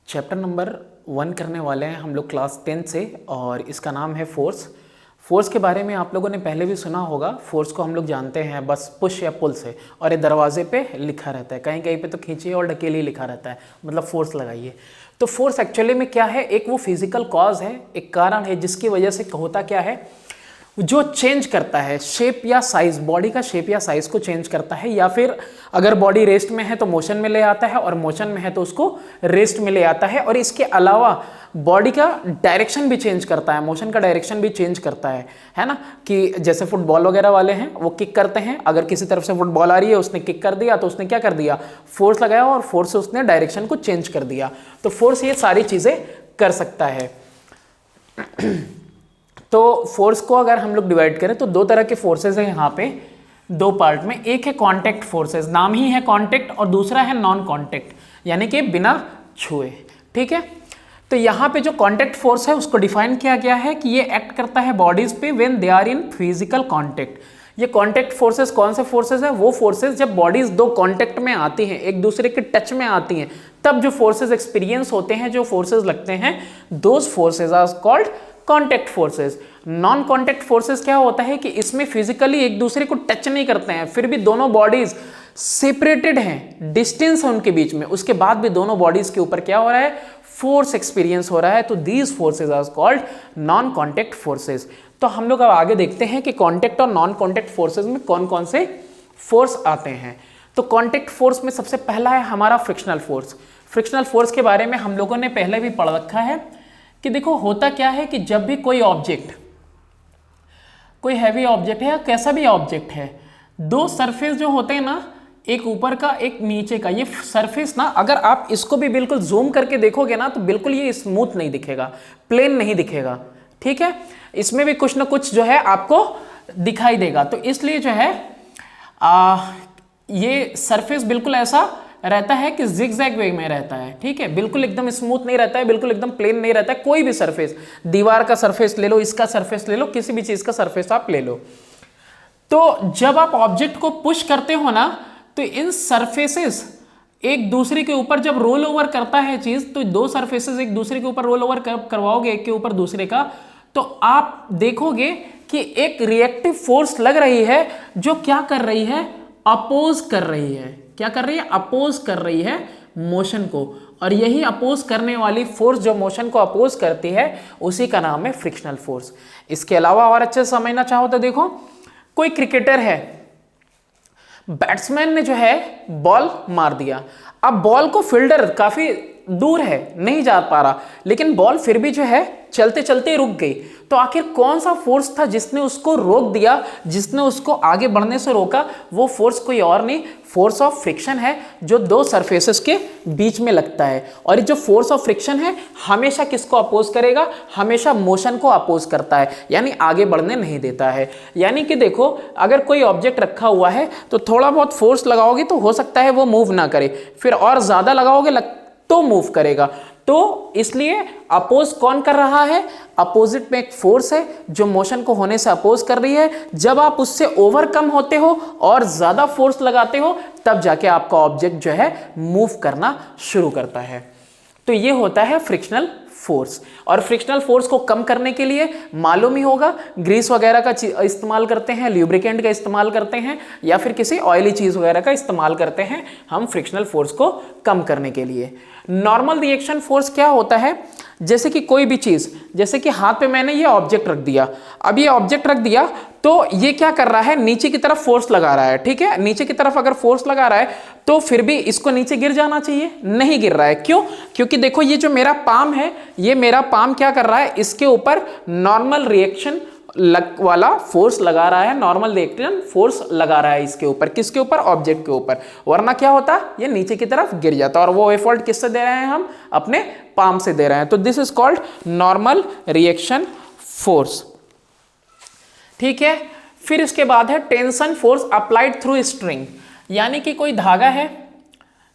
Chapter number 1 करने वाले हैं हम लोग क्लास 10 से, और इसका नाम है फोर्स। फोर्स के बारे में आप लोगों ने पहले भी सुना होगा। फोर्स को हम लोग जानते हैं बस पुश या पुल से, और ये दरवाजे पे लिखा रहता है, कहीं कहीं पे तो खींचिए और ढकेलिए लिखा रहता है, मतलब फोर्स लगाइए। तो फोर्स एक्चुअली में क्या है? एक वो फिजिकल कॉज है, एक कारण है जिसकी वजह से होता क्या है, जो चेंज करता है शेप या साइज, बॉडी का शेप या साइज को चेंज करता है, या फिर अगर बॉडी रेस्ट में है तो मोशन में ले आता है, और मोशन में है तो उसको रेस्ट में ले आता है। और इसके अलावा बॉडी का डायरेक्शन भी चेंज करता है, मोशन का डायरेक्शन भी चेंज करता है ना। कि जैसे फुटबॉल वगैरह वाले हैं वो किक करते हैं, अगर किसी तरफ से फुटबॉल आ रही है उसने किक कर दिया तो उसने क्या कर दिया, फोर्स लगाया और फोर्स से उसने डायरेक्शन को चेंज कर दिया। तो फोर्स ये सारी चीजें कर सकता है। तो फोर्स को अगर हम लोग डिवाइड करें तो दो तरह के फोर्सेस हैं यहाँ पे, दो पार्ट में। एक है कांटेक्ट फोर्सेस, नाम ही है कांटेक्ट, और दूसरा है नॉन कांटेक्ट, यानी कि बिना छुए। ठीक है, तो यहाँ पे जो कांटेक्ट फोर्स है उसको डिफाइन किया गया है कि ये एक्ट करता है बॉडीज पे when they are in physical contact. ये कांटेक्ट फोर्सेस कौन से फोर्सेस है? वो फोर्सेस जब बॉडीज दो कांटेक्ट में आती हैं, एक दूसरे के टच में आती हैं, तब जो फोर्सेस एक्सपीरियंस होते हैं, जो फोर्सेस लगते हैं, those forces are called contact forces. Non contact forces क्या होता है कि इसमें फिजिकली एक दूसरे को टच नहीं करते हैं, फिर भी दोनों बॉडीज सेपरेटेड हैं, डिस्टेंस है उनके बीच में, उसके बाद भी दोनों बॉडीज के ऊपर क्या हो रहा है, फोर्स एक्सपीरियंस हो रहा है। तो these forces are called non contact forces. तो हम लोग अब आगे देखते हैं कि कॉन्टेक्ट और नॉन कॉन्टेक्ट फोर्सेस में कौन कौन से फोर्स आते हैं। तो कॉन्टेक्ट फोर्स में सबसे पहला है हमारा फ्रिक्शनल फोर्स। फ्रिक्शनल फोर्स के बारे में हम लोगों ने पहले भी पढ़ रखा है कि देखो होता क्या है कि जब भी कोई ऑब्जेक्ट, कोई हैवी ऑब्जेक्ट है या कैसा भी ऑब्जेक्ट है, दो सरफेस जो होते हैं ना, एक ऊपर का एक नीचे का, ये सरफेस ना अगर आप इसको भी बिल्कुल जूम करके देखोगे ना तो बिल्कुल ये स्मूथ नहीं दिखेगा, प्लेन नहीं दिखेगा। ठीक है, इसमें भी कुछ ना कुछ जो है आपको दिखाई देगा। तो इसलिए जो है ये सरफेस बिल्कुल ऐसा रहता है कि जिगजैग वे में रहता है। ठीक है, बिल्कुल एकदम स्मूथ नहीं रहता है, बिल्कुल एकदम प्लेन नहीं रहता है। कोई भी सरफेस, दीवार का सरफेस ले लो, इसका सरफेस ले लो, किसी भी चीज का सरफेस आप ले लो, तो जब आप ऑब्जेक्ट को पुश करते हो ना तो इन सरफेसेस एक दूसरे के ऊपर जब रोल ओवर करता है चीज, तो दो सरफेसेस एक दूसरे के ऊपर रोल ओवर करवाओगे एक के ऊपर दूसरे का, तो आप देखोगे कि एक रिएक्टिव फोर्स लग रही है जो क्या कर रही है, अपोज कर रही है। क्या कर रही है? अपोज कर रही है मोशन को। और यही अपोज करने वाली फोर्स जो मोशन को अपोज करती है उसी का नाम है फ्रिक्शनल फोर्स। इसके अलावा और अच्छे से समझना चाहो तो देखो, कोई क्रिकेटर है, बैट्समैन ने जो है बॉल मार दिया, अब बॉल को फील्डर काफी दूर है, नहीं जा पा रहा, लेकिन बॉल फिर भी जो है चलते चलते रुक गई। तो आखिर कौन सा फोर्स था जिसने उसको रोक दिया, जिसने उसको आगे बढ़ने से रोका? वो फोर्स कोई और नहीं, फोर्स ऑफ फ्रिक्शन है, जो दो सरफेसेस के बीच में लगता है। और ये जो फोर्स ऑफ फ्रिक्शन है हमेशा किसको अपोज करेगा? हमेशा मोशन को अपोज करता है, यानी आगे बढ़ने नहीं देता है। यानी कि देखो, अगर कोई ऑब्जेक्ट रखा हुआ है तो थोड़ा बहुत फोर्स लगाओगे तो हो सकता है वो मूव ना करे, फिर और ज्यादा लगाओगे तो मूव करेगा। तो इसलिए अपोज कौन कर रहा है? अपोजिट में एक फोर्स है जो मोशन को होने से अपोज कर रही है। जब आप उससे ओवरकम होते हो और ज्यादा फोर्स लगाते हो तब जाके आपका ऑब्जेक्ट जो है मूव करना शुरू करता है। तो ये होता है फ्रिक्शनल फोर्स। और फ्रिक्शनल फोर्स को कम करने के लिए मालूम ही होगा, ग्रीस वगैरह का इस्तेमाल करते हैं, ल्यूब्रिकेंट का इस्तेमाल करते हैं, या फिर किसी ऑयली चीज वगैरह का इस्तेमाल करते हैं हम फ्रिक्शनल फोर्स को कम करने के लिए। नॉर्मल रिएक्शन फोर्स क्या होता है? जैसे कि कोई भी चीज, जैसे कि हाथ पे मैंने ये ऑब्जेक्ट रख दिया, अब ये ऑब्जेक्ट रख दिया तो ये क्या कर रहा है, नीचे की तरफ फोर्स लगा रहा है। ठीक है, नीचे की तरफ अगर फोर्स लगा रहा है तो फिर भी इसको नीचे गिर जाना चाहिए, नहीं गिर रहा है। क्यों? क्योंकि देखो ये जो मेरा पाम है, ये मेरा पाम क्या कर रहा है, इसके ऊपर नॉर्मल रिएक्शन वाला फोर्स लगा रहा है, नॉर्मल रिएक्शन फोर्स लगा रहा है इसके ऊपर। किसके ऊपर? ऑब्जेक्ट के ऊपर। वरना क्या होता, ये नीचे की तरफ गिर जाता। और वो एफर्ट किससे दे रहे हैं हम? अपने पाम से दे रहे हैं। तो this is called normal reaction force. ठीक है, फिर इसके बाद है tension force applied through string. यानी कि कोई धागा है,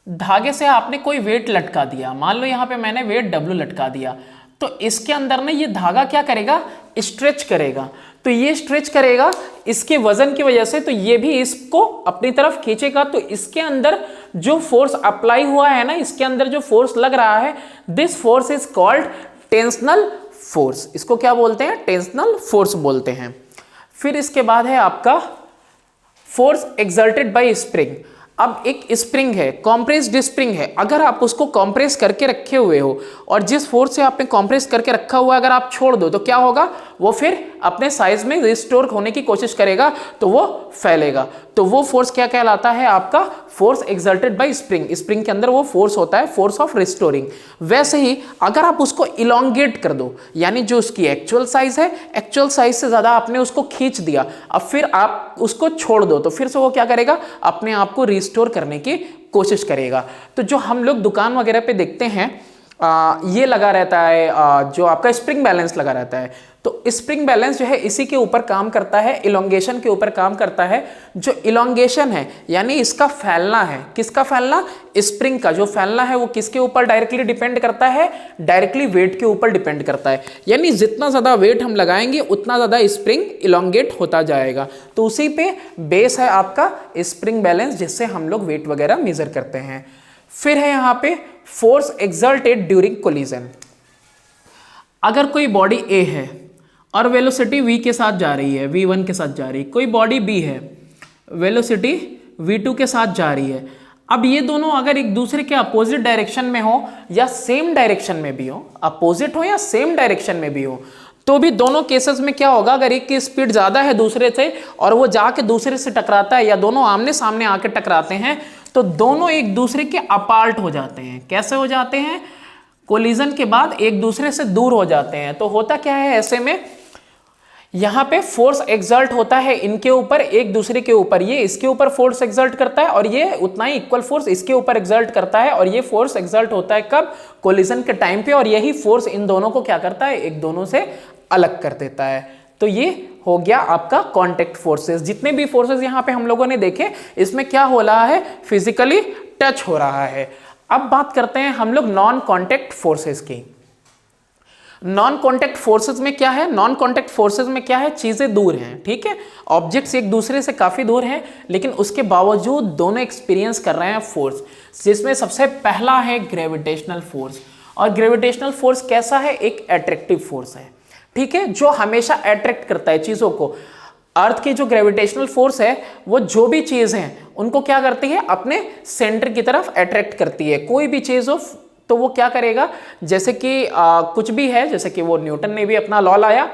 धागे से आपने कोई वेट लटका दिया, मान लो यहां पे मैंने वेट W लटका दिया, तो इसके अंदर ना ये धागा क्या करेगा, स्ट्रेच करेगा। तो ये स्ट्रेच करेगा इसके वजन की वजह से, तो ये भी इसको अपनी तरफ खींचेगा, तो इसके अंदर जो फोर्स अप्लाई हुआ है ना, इसके अंदर जो फोर्स लग रहा है, this force is called tensional force. इसको क्या बोलते हैं? टेंशनल फोर्स बोलते हैं। फिर इसके बाद है आपका फोर्स एक्सर्टेड बाय स्प्रिंग। अब एक स्प्रिंग है, कॉम्प्रेस्ड स्प्रिंग है, अगर आप उसको कॉम्प्रेस करके रखे हुए हो और जिस फोर्स से आपने कॉम्प्रेस करके रखा हुआ है अगर आप छोड़ दो तो क्या होगा? वो फिर अपने साइज में रिस्टोर होने की कोशिश करेगा तो वो फैलेगा। तो वो फोर्स क्या कहलाता है? आपका force exerted by spring. Spring के अंदर वो फोर्स होता है फोर्स ऑफ रिस्टोरिंग। वैसे ही अगर आप उसको इलोंगेट कर दो, यानी जो उसकी एक्चुअल साइज है, एक्चुअल साइज से ज्यादा आपने उसको खींच दिया, अब फिर आप उसको छोड़ दो तो फिर से वो क्या करेगा? अपने आप को रिस्टोर करने की कोशिश करेगा। तो जो हम लोग दुकान वगैरह पे देखते हैं ये लगा रहता है, जो आपका स्प्रिंग बैलेंस लगा रहता है, तो स्प्रिंग बैलेंस जो है इसी के ऊपर काम करता है, इलोंगेशन के ऊपर काम करता है। जो इलोंगेशन है यानी इसका फैलना है, किसका फैलना? स्प्रिंग का जो फैलना है वो किसके ऊपर डायरेक्टली डिपेंड करता है? डायरेक्टली वेट के ऊपर डिपेंड करता है। यानी जितना ज्यादा वेट हम लगाएंगे उतना ज्यादा स्प्रिंग इलोंगेट होता जाएगा। तो उसी पे बेस है आपका स्प्रिंग बैलेंस, जिससे हम लोग वेट वगैरह मेजर करते हैं। फिर है यहां पे फोर्स एक्सर्टेड ड्यूरिंग कोलिजन। अगर कोई बॉडी ए है और वेलोसिटी v के साथ जा रही है, v1 के साथ जा रही है, कोई बॉडी b है, वेलोसिटी v2 के साथ जा रही है। अब ये दोनों अगर एक दूसरे के अपोजिट डायरेक्शन में हो या सेम डायरेक्शन में भी हो, अपोजिट हो या सेम डायरेक्शन में भी हो, तो भी दोनों केसेस में क्या होगा? अगर एक की स्पीड ज्यादा है दूसरे से और वो जाके दूसरे से टकराता है या दोनों आमने सामने आके टकराते हैं, तो दोनों एक दूसरे के अपार्ट हो जाते हैं। कैसे हो जाते हैं? कोलिजन के बाद एक दूसरे से दूर हो जाते हैं। तो होता क्या है ऐसे में? यहां पे फोर्स एक्सर्ट होता है इनके ऊपर, एक दूसरे के ऊपर। ये इसके ऊपर फोर्स एक्सर्ट करता है और ये उतना ही इक्वल फोर्स इसके ऊपर एक्सर्ट करता है। और ये फोर्स एक्सर्ट होता है कब? कोलिजन के टाइम पे। और यही फोर्स इन दोनों को क्या करता है? एक दोनों से अलग कर देता है। तो ये हो गया आपका कांटेक्ट फोर्सेस। जितने भी फोर्सेस यहां पे हम लोगों ने देखे, इसमें क्या हो रहा है? फिजिकली टच हो रहा है। अब बात करते हैं हम लोग नॉन कांटेक्ट फोर्सेस की। नॉन कांटेक्ट फोर्सेस में क्या है? नॉन कांटेक्ट फोर्सेस में क्या है? चीजें दूर हैं, ठीक है, ऑब्जेक्ट्स एक दूसरे से काफी दूर हैं, लेकिन उसके बावजूद दोनों एक्सपीरियंस कर रहे हैं फोर्स। जिसमें सबसे पहला है ग्रेविटेशनल फोर्स। और ग्रेविटेशनल फोर्स कैसा है? एक अट्रैक्टिव फोर्स है, ठीक है, जो हमेशा अट्रैक्ट करता है चीजों को। अर्थ की जो ग्रेविटेशनल फोर्स है वो जो भी चीज है उनको क्या करती है? अपने सेंटर की तरफ अट्रैक्ट करती है। कोई भी चीज हो तो वो क्या करेगा? जैसे कि कुछ भी है, जैसे कि वो न्यूटन ने भी अपना लॉ लाया,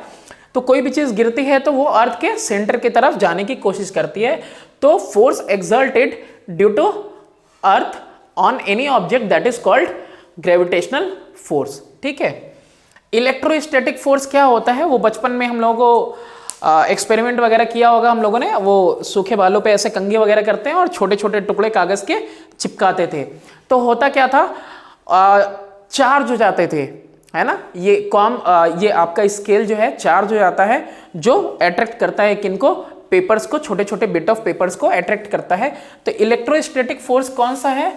तो कोई भी चीज गिरती है तो वो अर्थ के सेंटर की तरफ जाने की कोशिश करती है। तो force exerted due to earth on any object that is called gravitational force, ठीक है। इलेक्ट्रोस्टैटिक फोर्स क्या होता है? वो बचपन में हम लोगों को एक्सपेरिमेंट वगैरह किया होगा हम लोगों ने। वो सूखे बालों पे ऐसे कंघी वगैरह करते हैं और छोटे छोटे टुकड़े कागज के चिपकाते थे। तो होता क्या था? चार्ज हो जाते थे, है ना। ये आपका स्केल जो है चार्ज हो जाता है, जो अट्रैक्ट करता है किनको? पेपर्स को, छोटे छोटे बिट ऑफ पेपर्स को अट्रैक्ट करता है। तो इलेक्ट्रोस्टैटिक फोर्स कौन सा है?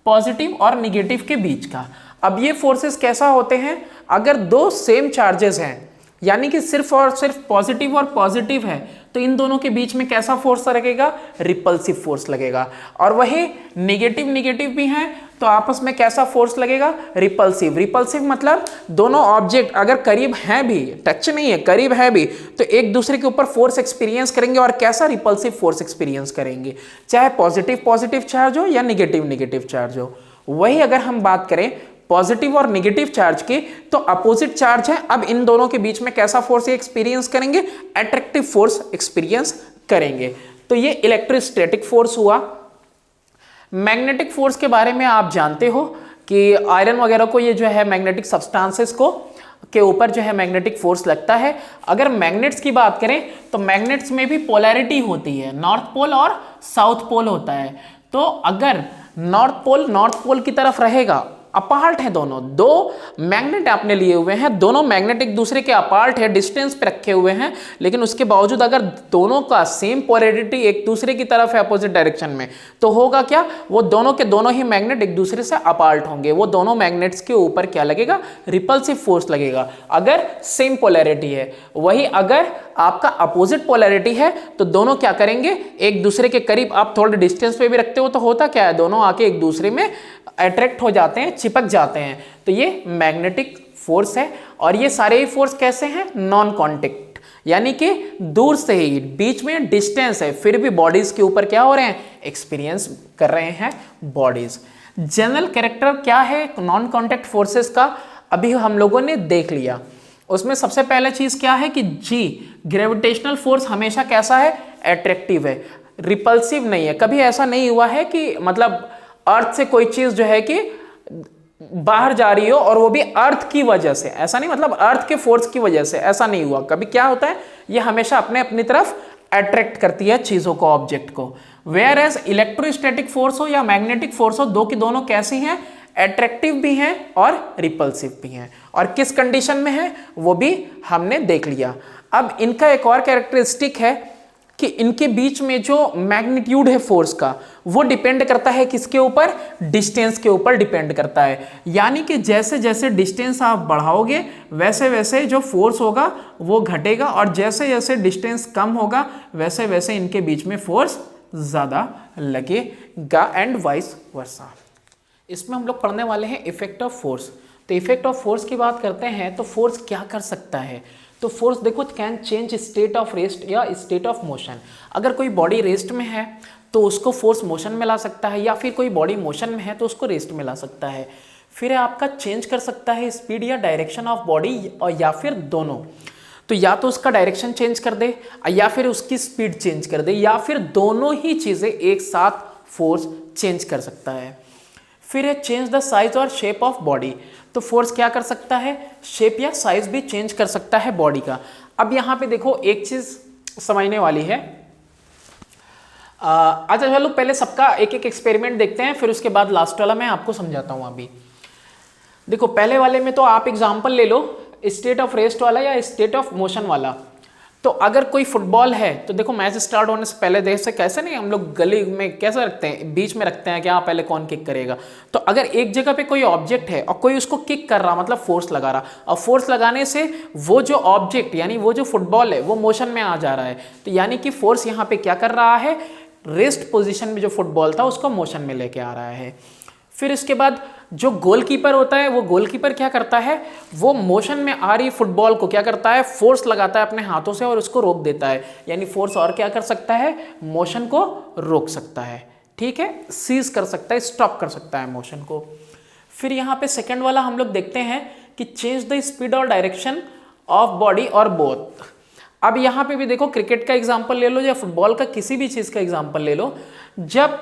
पॉजिटिव और निगेटिव के बीच का। अब ये फोर्सेस कैसा होते हैं? अगर दो सेम चार्जेस हैं, यानी कि सिर्फ और सिर्फ पॉजिटिव और पॉजिटिव है, तो इन दोनों के बीच में कैसा फोर्स लगेगा? रिपल्सिव फोर्स लगेगा। और वही निगेटिव निगेटिव भी हैं तो आपस में कैसा फोर्स लगेगा? रिपल्सिव। रिपल्सिव मतलब दोनों ऑब्जेक्ट अगर करीब हैं भी, टच नहीं है, करीब है भी, तो एक दूसरे के ऊपर फोर्स एक्सपीरियंस करेंगे। और कैसा? रिपल्सिव फोर्स एक्सपीरियंस करेंगे, चाहे पॉजिटिव पॉजिटिव चार्ज हो या निगेटिव निगेटिव चार्ज हो। वही अगर हम बात करें पॉजिटिव और निगेटिव चार्ज की, तो अपोजिट चार्ज है। अब इन दोनों के बीच में कैसा फोर्स एक्सपीरियंस करेंगे? अट्रैक्टिव फोर्स एक्सपीरियंस करेंगे। तो ये इलेक्ट्रोस्टैटिक फोर्स हुआ। मैग्नेटिक फोर्स के बारे में आप जानते हो कि आयरन वगैरह को, ये जो है मैग्नेटिक सब्सटेंसेस को के ऊपर जो है मैग्नेटिक फोर्स लगता है। अगर मैग्नेट्स की बात करें तो मैग्नेट्स में भी पोलैरिटी होती है, नॉर्थ पोल और साउथ पोल होता है। तो अगर नॉर्थ पोल की तरफ रहेगा अपार्ट हैं दोनों, दो मैग्नेट आपने लिए हुए हैं, दोनों मैग्नेट एक दूसरे के अपार्ट है, डिस्टेंस पे रखे हुए हैं, लेकिन उसके बावजूद अगर दोनों का सेम पोलैरिटी एक दूसरे की तरफ है अपोजिट डायरेक्शन में, तो होगा क्या, वो दोनों के दोनों ही मैग्नेट एक दूसरे से अपार्ट होंगे, वो दोनों मैग्नेट्स के ऊपर क्या लगेगा, रिपल्सिव फोर्स लगेगा अगर सेम पोलैरिटी है। वही अगर आपका अपोजिट पोलैरिटी है तो दोनों क्या करेंगे, एक दूसरे के करीब, आप थोड़े डिस्टेंस पे भी रखते हो तो होता क्या है, दोनों आके एक दूसरे में अट्रैक्ट हो जाते हैं, चिपक जाते हैं, तो ये मैग्नेटिक फोर्स है। और ये सारे ही फोर्स कैसे हैं, नॉन कॉन्टेक्ट, यानी कि दूर से ही, बीच में डिस्टेंस है, फिर भी बॉडीज के ऊपर क्या हो रहे हैं, एक्सपीरियंस कर रहे हैं बॉडीज। जनरल कैरेक्टर क्या है नॉन कॉन्टेक्ट फोर्सेस का, अभी हम लोगों ने देख लिया। उसमें सबसे पहले चीज क्या है कि जी, ग्रेविटेशनल फोर्स हमेशा कैसा है, अट्रैक्टिव है, रिपल्सिव नहीं है। कभी ऐसा नहीं हुआ है कि मतलब अर्थ से कोई चीज जो है कि बाहर जा रही हो और वो भी अर्थ की वजह से, ऐसा नहीं, मतलब अर्थ के फोर्स की वजह से, ऐसा नहीं हुआ कभी। क्या होता है, ये हमेशा अपनी तरफ अट्रैक्ट करती है चीजों को, ऑब्जेक्ट को। वेयर एज इलेक्ट्रोस्टैटिक फोर्स हो या मैग्नेटिक फोर्स हो, दो की दोनों कैसी हैं, अट्रैक्टिव भी हैं और रिपल्सिव भी हैं। और किस कंडीशन में है वो भी हमने देख लिया। अब इनका एक और कैरेक्टरिस्टिक है कि इनके बीच में जो मैग्नीट्यूड है फोर्स का, वो डिपेंड करता है किसके ऊपर, डिस्टेंस के ऊपर डिपेंड करता है। यानी कि जैसे जैसे डिस्टेंस आप बढ़ाओगे वैसे वैसे जो फोर्स होगा वो घटेगा, और जैसे जैसे डिस्टेंस कम होगा वैसे वैसे इनके बीच में फोर्स ज़्यादा लगेगा, एंड वाइस वर्सा। इसमें हम लोग पढ़ने वाले हैं इफेक्ट ऑफ फोर्स। तो इफेक्ट ऑफ फोर्स की बात करते हैं तो फोर्स क्या कर सकता है, तो फोर्स देखो, can change state of rest या स्टेट ऑफ मोशन। अगर कोई बॉडी रेस्ट में है तो उसको फोर्स मोशन में ला सकता है, या फिर कोई बॉडी मोशन में है तो उसको रेस्ट में ला सकता है। फिर आपका चेंज कर सकता है स्पीड या डायरेक्शन ऑफ बॉडी, और या फिर दोनों। तो या तो उसका डायरेक्शन चेंज कर दे, या फिर उसकी स्पीड चेंज कर दे, या फिर दोनों ही चीज़ें एक साथ फोर्स चेंज कर सकता है। फिर है चेंज द साइज और शेप ऑफ बॉडी। तो फोर्स क्या कर सकता है, शेप या साइज भी चेंज कर सकता है बॉडी का। अब यहाँ पे देखो एक चीज समझने वाली है। अच्छा चलो पहले सबका एक एक एक्सपेरिमेंट देखते हैं, फिर उसके बाद लास्ट वाला मैं आपको समझाता हूँ। अभी देखो पहले वाले में तो आप एग्जाम्पल ले लो, स्टेट ऑफ रेस्ट वाला या स्टेट ऑफ मोशन वाला। तो अगर कोई फुटबॉल है तो देखो मैच स्टार्ट होने से पहले देख से कैसे नहीं हम लोग गली में कैसे रखते हैं, बीच में रखते हैं कि हाँ पहले कौन किक करेगा। तो अगर एक जगह पे कोई ऑब्जेक्ट है और कोई उसको किक कर रहा, मतलब फोर्स लगा रहा, और फोर्स लगाने से वो जो ऑब्जेक्ट यानी वो जो फुटबॉल है वो मोशन में आ जा रहा है, तो यानी कि फोर्स यहाँ पे क्या कर रहा है, रेस्ट पोजिशन में जो फुटबॉल था उसको मोशन में लेके आ रहा है। फिर इसके बाद जो गोलकीपर होता है, वो गोलकीपर क्या करता है, वो मोशन में आ रही फुटबॉल को क्या करता है, फोर्स लगाता है अपने हाथों से और उसको रोक देता है। यानी फोर्स और क्या कर सकता है, मोशन को रोक सकता है, ठीक है, सीज कर सकता है, स्टॉप कर सकता है मोशन को। फिर यहाँ पे सेकंड वाला हम लोग देखते हैं कि चेंज द स्पीड और डायरेक्शन ऑफ बॉडी और बोथ। अब यहाँ पे भी देखो क्रिकेट का एग्जाम्पल ले लो या फुटबॉल का किसी भी चीज़ का एग्जाम्पल ले लो। जब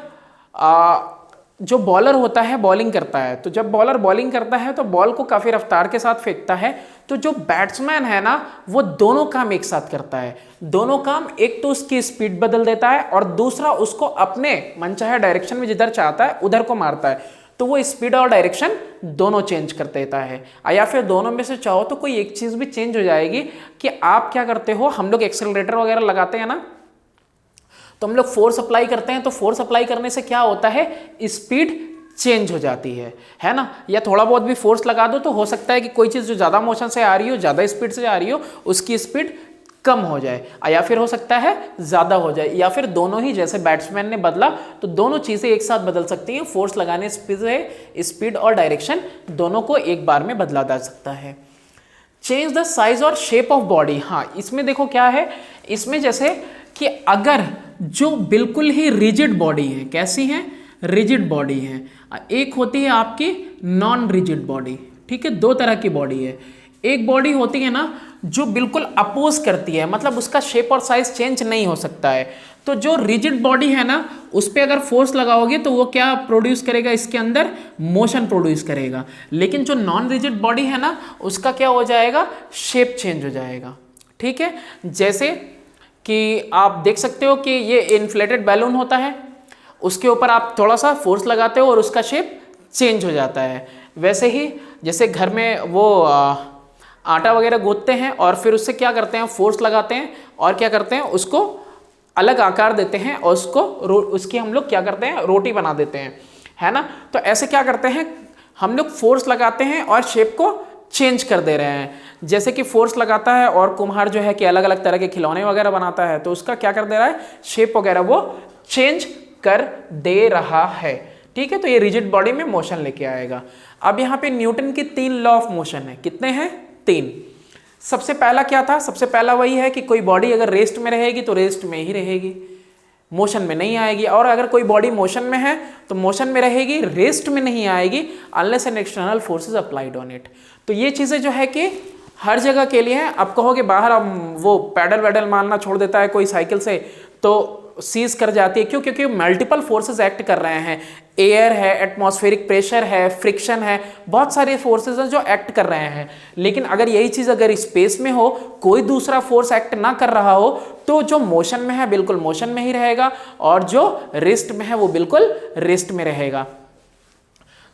जो बॉलर होता है बॉलिंग करता है, तो जब बॉलर बॉलिंग करता है तो बॉल को काफ़ी रफ्तार के साथ फेंकता है, तो जो बैट्समैन है ना वो दोनों काम एक साथ करता है। दोनों काम, एक तो उसकी स्पीड बदल देता है और दूसरा उसको अपने मनचाहे डायरेक्शन में जिधर चाहता है उधर को मारता है। तो वो स्पीड और डायरेक्शन दोनों चेंज कर देता है, या फिर दोनों में से चाहो तो कोई एक चीज़ भी चेंज हो जाएगी। कि आप क्या करते हो, हम लोग एक्सेलरेटर वगैरह लगाते हैं ना, तो हम लोग फोर्स अप्लाई करते हैं, तो फोर्स अप्लाई करने से क्या होता है, स्पीड चेंज हो जाती है ना। या थोड़ा बहुत भी फोर्स लगा दो तो हो सकता है कि कोई चीज़ जो ज़्यादा मोशन से आ रही हो, ज़्यादा स्पीड से आ रही हो, उसकी स्पीड कम हो जाए, या फिर हो सकता है ज़्यादा हो जाए, या फिर दोनों ही, जैसे बैट्समैन ने बदला तो दोनों चीज़ें एक साथ बदल सकती हैं। फोर्स लगाने से स्पीड और डायरेक्शन दोनों को एक बार में बदला जा सकता है। चेंज द साइज और शेप ऑफ बॉडी। हाँ, इसमें देखो क्या है, इसमें जैसे कि अगर जो बिल्कुल ही रिजिड बॉडी है, कैसी है, रिजिड बॉडी है, एक होती है आपकी नॉन रिजिड बॉडी, ठीक है, दो तरह की बॉडी है। एक बॉडी होती है ना जो बिल्कुल अपोज करती है, मतलब उसका शेप और साइज चेंज नहीं हो सकता है। तो जो रिजिड बॉडी है ना उस पर अगर फोर्स लगाओगे तो वो क्या प्रोड्यूस करेगा, इसके अंदर मोशन प्रोड्यूस करेगा। लेकिन जो नॉन रिजिड बॉडी है ना उसका क्या हो जाएगा, शेप चेंज हो जाएगा, ठीक है। जैसे कि आप देख सकते हो कि ये इन्फ्लेटेड बैलून होता है, उसके ऊपर आप थोड़ा सा फोर्स लगाते हो और उसका शेप चेंज हो जाता है। वैसे ही जैसे घर में वो आटा वगैरह गूंथते हैं और फिर उससे क्या करते हैं, फोर्स लगाते हैं और क्या करते हैं, उसको अलग आकार देते हैं और उसकी हम लोग क्या करते हैं, रोटी बना देते हैं, है ना। तो ऐसे क्या करते हैं, हम लोग फोर्स लगाते हैं और शेप को चेंज कर दे रहे हैं। जैसे कि फोर्स लगाता है और कुम्हार जो है कि अलग अलग तरह के खिलौने वगैरह बनाता है, तो उसका क्या कर दे रहा है, शेप वगैरह वो चेंज कर दे रहा है। ठीक है, तो ये रिजिड बॉडी में मोशन लेके आएगा। अब यहाँ पे न्यूटन की 3 लॉ ऑफ मोशन है। कितने हैं? 3। सबसे पहला क्या था? सबसे पहला वही है कि कोई बॉडी अगर रेस्ट में रहेगी तो रेस्ट में ही रहेगी, मोशन में नहीं आएगी, और अगर कोई बॉडी मोशन में है तो मोशन में रहेगी, रेस्ट में नहीं आएगी, unless an external forces applied on it. तो ये चीज़ें जो है कि हर जगह के लिए हैं। आप कहोगे बाहर अब वो पैडल वैडल मारना छोड़ देता है कोई साइकिल से तो सीज कर जाती है, क्यों? क्योंकि मल्टीपल फोर्सेस एक्ट कर रहे हैं, एयर है, एटमॉस्फेरिक प्रेशर है, फ्रिक्शन है, बहुत सारे फोर्सेस हैं जो एक्ट कर रहे हैं। लेकिन अगर यही चीज़ अगर स्पेस में हो, कोई दूसरा फोर्स एक्ट ना कर रहा हो, तो जो मोशन में है बिल्कुल मोशन में ही रहेगा और जो रेस्ट में है वो बिल्कुल रेस्ट में रहेगा।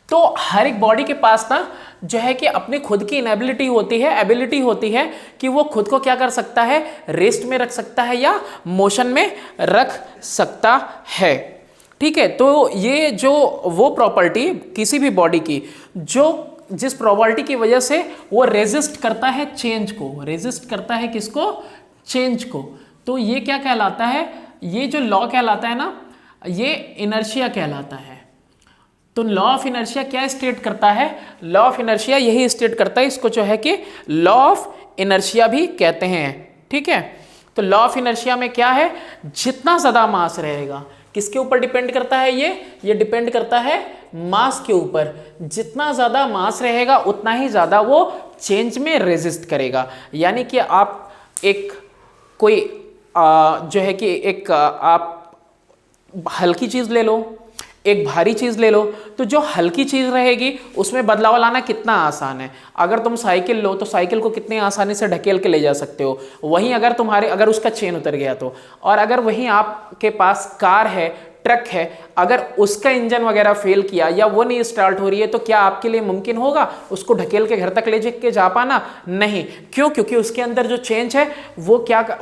तो हर एक बॉडी के पास ना जो है कि अपनी खुद की इनेबिलिटी होती है, एबिलिटी होती है कि वो खुद को क्या कर सकता है, रेस्ट में रख सकता है या मोशन में रख सकता है। ठीक है, तो ये जो वो प्रॉपर्टी किसी भी बॉडी की जो जिस प्रॉपर्टी की वजह से वो रेजिस्ट करता है चेंज को, रेजिस्ट करता है किसको, चेंज को, तो ये क्या कहलाता है, ये जो लॉ कहलाता है ना, ये इनर्शिया कहलाता है। तो लॉ ऑफ इनर्शिया क्या स्टेट करता है, लॉ ऑफ इनर्शिया यही स्टेट करता है, इसको जो है कि लॉ ऑफ इनर्शिया भी कहते हैं। ठीक है, तो लॉ ऑफ इनर्शिया में क्या है, जितना ज्यादा मास रहेगा, किसके ऊपर डिपेंड करता है, ये डिपेंड करता है मास के ऊपर। जितना ज्यादा मास रहेगा उतना ही ज्यादा वो चेंज में रेजिस्ट करेगा। यानी कि आप एक कोई जो है कि एक आप हल्की चीज ले लो, एक भारी चीज ले लो, तो जो हल्की चीज रहेगी उसमें बदलाव लाना कितना आसान है। अगर तुम साइकिल लो तो साइकिल को कितनी आसानी से ढकेल के ले जा सकते हो, वहीं अगर उसका चेन उतर गया तो, और अगर वहीं आपके पास कार है, ट्रक है, अगर उसका इंजन वगैरह फेल किया या वो नहीं स्टार्ट हो रही है, तो क्या आपके लिए मुमकिन होगा उसको ढकेल के घर तक ले के जा पाना? नहीं। क्यों? क्योंकि उसके अंदर जो चेंज है वो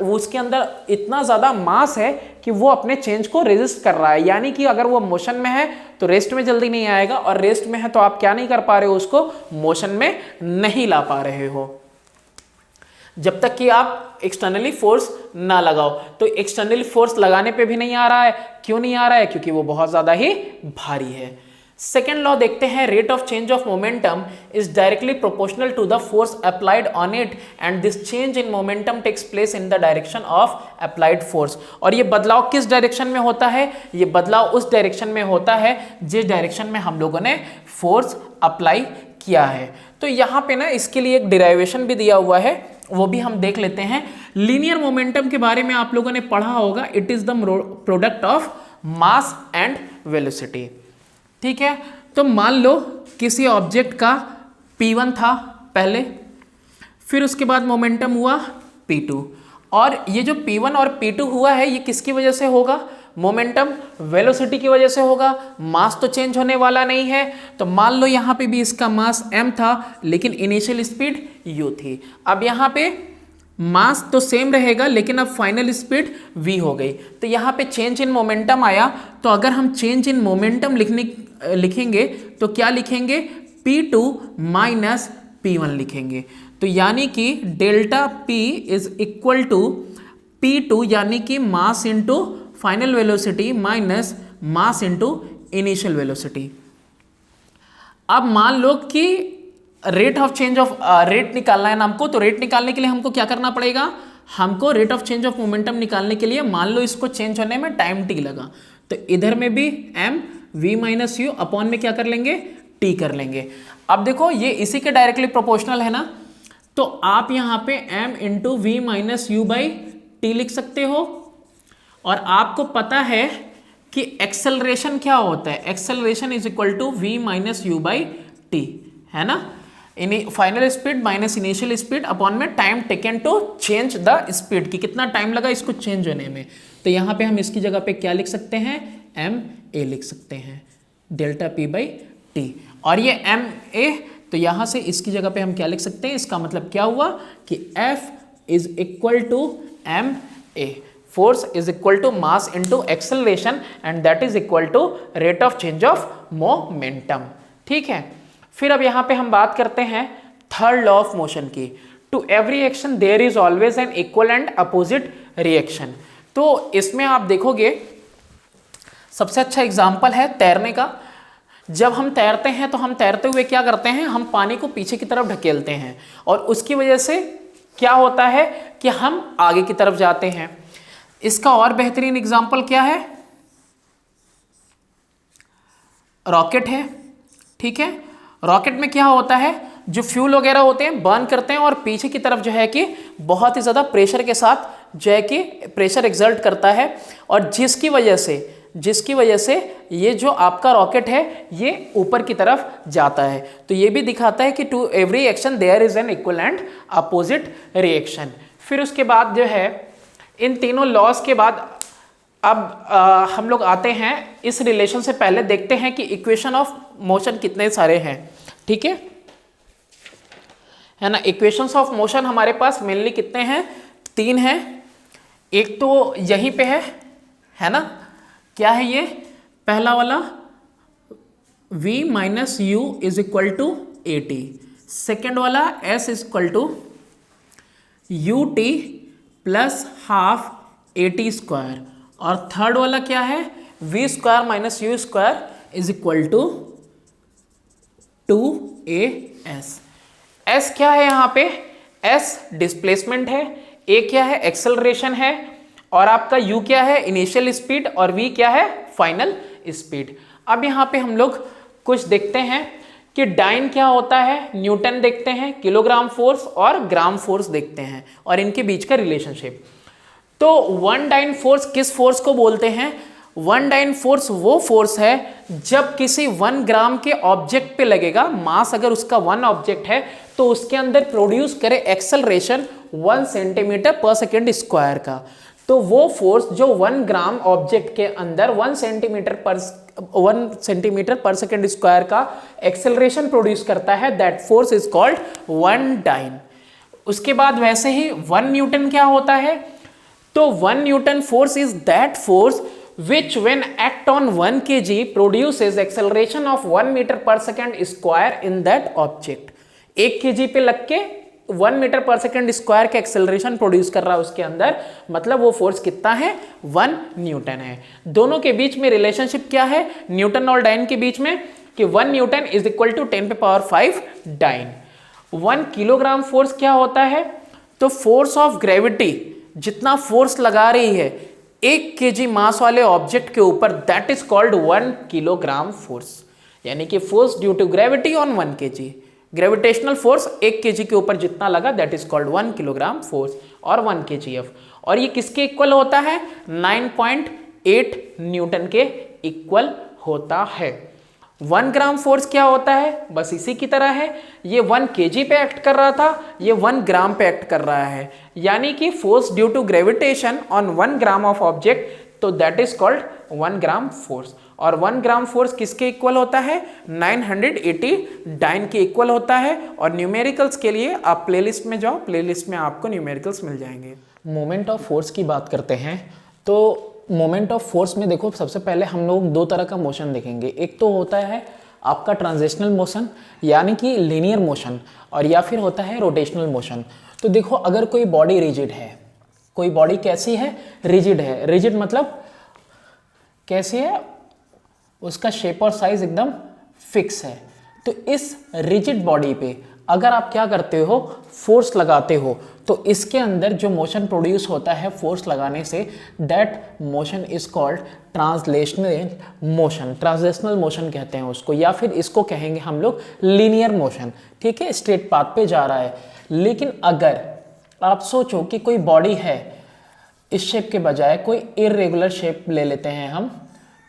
उसके अंदर इतना ज्यादा मास है कि वो अपने चेंज को रेजिस्ट कर रहा है। यानी कि अगर वो मोशन में है तो रेस्ट में जल्दी नहीं आएगा, और रेस्ट में है तो आप क्या नहीं कर पा रहे हो, उसको मोशन में नहीं ला पा रहे हो जब तक कि आप एक्सटर्नली फोर्स ना लगाओ। तो एक्सटर्नली फोर्स लगाने पे भी नहीं आ रहा है। क्यों नहीं आ रहा है? क्योंकि वो बहुत ज्यादा ही भारी है। सेकेंड लॉ देखते हैं, rate of change of momentum is directly proportional to the force applied on it and this change in momentum takes place in the direction of applied force. और ये बदलाव किस डायरेक्शन में होता है? ये बदलाव उस डायरेक्शन में होता है जिस डायरेक्शन में हम लोगों ने फोर्स अप्लाई किया है। तो यहाँ पे ना इसके लिए एक डिराइवेशन भी दिया हुआ है, वो भी हम देख लेते हैं। लीनियर मोमेंटम के बारे में आप लोगों ने पढ़ा होगा, it is the product of mass and velocity. ठीक है, तो मान लो किसी ऑब्जेक्ट का P1 था पहले, फिर उसके बाद मोमेंटम हुआ P2, और ये जो P1 और P2 हुआ है ये किसकी वजह से होगा? मोमेंटम वेलोसिटी की वजह से होगा। मास तो चेंज होने वाला नहीं है। तो मान लो यहाँ पे भी इसका मास m था लेकिन इनिशियल स्पीड u थी। अब यहाँ पे मास तो सेम रहेगा लेकिन अब फाइनल स्पीड v हो गई। तो यहाँ पे चेंज इन मोमेंटम आया। तो अगर हम चेंज इन मोमेंटम लिखेंगे तो क्या लिखेंगे? P2 माइनस P1 लिखेंगे। तो यानी कि delta P is equal to P2 यानी कि mass into final velocity minus mass into initial velocity. अब मान लो कि rate of change of rate निकालना है ना हमको, तो रेट निकालने के लिए हमको क्या करना पड़ेगा? हमको rate of change of momentum निकालने के लिए मान लो इसको चेंज होने में टाइम t लगा, तो इधर में भी m v minus you upon में क्या कर लेंगे? t कर लेंगे। अब देखो ये इसी के डायरेक्टली प्रोपोर्शनल है ना, तो आप यहाँ पे m into v minus you by t लिख सकते हो। और आपको पता है कि एक्सेलरेशन क्या होता है? Acceleration is equal to V minus you by T, है ना। Final speed minus initial speed upon में time taken to change the speed, की कितना टाइम लगा इसको चेंज होने में। तो यहाँ पे हम इसकी जगह पे क्या लिख सकते हैं? एम ए लिख सकते हैं, डेल्टा पी बाई टी। और ये एम ए, तो यहां से इसकी जगह पे हम क्या लिख सकते हैं, इसका मतलब क्या हुआ कि F is equal to m a, force is equal to mass into acceleration and that is equal to rate of change of momentum. ठीक है, फिर अब यहां पे हम बात करते हैं थर्ड लॉ ऑफ मोशन की। To every action there is always an equal and opposite reaction. तो इसमें आप देखोगे सबसे अच्छा एग्जाम्पल है तैरने का। जब हम तैरते हैं तो हम तैरते हुए क्या करते हैं, हम पानी को पीछे की तरफ ढकेलते हैं और उसकी वजह से क्या होता है कि हम आगे की तरफ जाते हैं। इसका और बेहतरीन एग्जाम्पल क्या है, रॉकेट है। ठीक है, रॉकेट में क्या होता है, जो फ्यूल वगैरह होते हैं बर्न करते हैं और पीछे की तरफ जो है कि बहुत ही ज़्यादा प्रेशर के साथ जो है कि प्रेशर एक्सर्ट करता है और जिसकी वजह से ये जो आपका रॉकेट है ये ऊपर की तरफ जाता है। तो ये भी दिखाता है कि to every action there is an equal and opposite reaction. फिर उसके बाद जो है इन तीनों लॉज के बाद अब हम लोग आते हैं इस रिलेशन से पहले देखते हैं कि इक्वेशन ऑफ मोशन कितने सारे हैं। ठीक है ना, इक्वेशंस ऑफ मोशन हमारे पास मेनली कितने हैं, 3 हैं। एक तो यहीं पे है ना, क्या है ये, पहला वाला v minus u is equal to a t, second वाला s is equal to u t plus half a t square, और थर्ड वाला क्या है, v square minus u square is equal to 2as। s क्या है यहाँ पे, s displacement है, a क्या है, एक्सेलरेशन है, और आपका u क्या है, इनिशियल स्पीड, और v क्या है, फाइनल स्पीड। अब यहाँ पे हम लोग कुछ देखते हैं कि डाइन क्या होता है, न्यूटन देखते हैं, किलोग्राम फोर्स और ग्राम फोर्स देखते हैं और इनके बीच का रिलेशनशिप। तो वन डाइन फोर्स किस फोर्स को बोलते हैं, वन डाइन फोर्स वो फोर्स है जब किसी 1 ग्राम के ऑब्जेक्ट पे लगेगा, मास अगर उसका 1 ऑब्जेक्ट है तो उसके अंदर प्रोड्यूस करे एक्सेलरेशन 1 सेंटीमीटर पर सेकेंड स्क्वायर का। तो वो फोर्स जो 1 ग्राम ऑब्जेक्ट के अंदर 1 सेंटीमीटर पर सेकेंड स्क्वायर का एक्सेलरेशन प्रोड्यूस करता है, that force is called one dyne. उसके बाद वैसे ही 1 न्यूटन क्या होता है, तो 1 Newton force is that force which when act on 1 kg produces acceleration of 1 meter per second square in that object। 1 kg पे लग के 1 मीटर पर सेकेंड स्क्वायर का एक्सेलरेशन प्रोड्यूस कर रहा है उसके अंदर, मतलब वो फोर्स कितना है, 1 न्यूटन है। दोनों के बीच में रिलेशनशिप क्या है, न्यूटन और डाइन के बीच में, कि 1 न्यूटन इज इक्वल टू 10 पे पावर 5 डाइन। 1 किलोग्राम फोर्स क्या होता है, तो फोर्स ऑफ ग्रेविटी जितना फोर्स लगा रही है 1 kg मास वाले ऑब्जेक्ट के ऊपर, that is called 1 kilogram force. यानी कि force due to gravity on 1 kg, gravitational force 1 kg के ऊपर जितना लगा that is called 1 kilogram force और 1 kgf। और ये किसके इक्वल होता है, 9.8 न्यूटन के इक्वल होता है। 1 ग्राम फोर्स क्या होता है, बस इसी की तरह है, ये 1 kg पे एक्ट कर रहा था, ये 1 ग्राम पे एक्ट कर रहा है, यानी कि force due to gravitation on 1 gram of object, तो that is called 1 gram force. और 1 ग्राम फोर्स किसके इक्वल होता है, 980 डाइन के इक्वल होता है। और न्यूमेरिकल्स के लिए आप प्लेलिस्ट में जाओ, प्लेलिस्ट में आपको न्यूमेरिकल्स मिल जाएंगे। मोमेंट ऑफ फोर्स की बात करते हैं, तो मोमेंट ऑफ फोर्स में देखो सबसे पहले हम लोग 2 तरह का मोशन देखेंगे। एक तो होता है आपका ट्रांजिशनल मोशन यानी कि लीनियर मोशन, और या फिर होता है रोटेशनल मोशन। तो देखो अगर कोई बॉडी रिजिड है, कोई बॉडी कैसी है, रिजिड है, रिजिड मतलब कैसी है, उसका शेप और साइज एकदम फिक्स है। तो इस रिजिड बॉडी पे अगर आप क्या करते हो, फोर्स लगाते हो, तो इसके अंदर जो मोशन प्रोड्यूस होता है फोर्स लगाने से, that motion is called translational motion. Translational motion कहते हैं उसको, या फिर इसको कहेंगे हम लोग लीनियर मोशन। ठीक है, स्ट्रेट पाथ पे जा रहा है। लेकिन अगर आप सोचो कि कोई बॉडी है, इस शेप के बजाय कोई इरेगुलर शेप ले लेते हैं हम,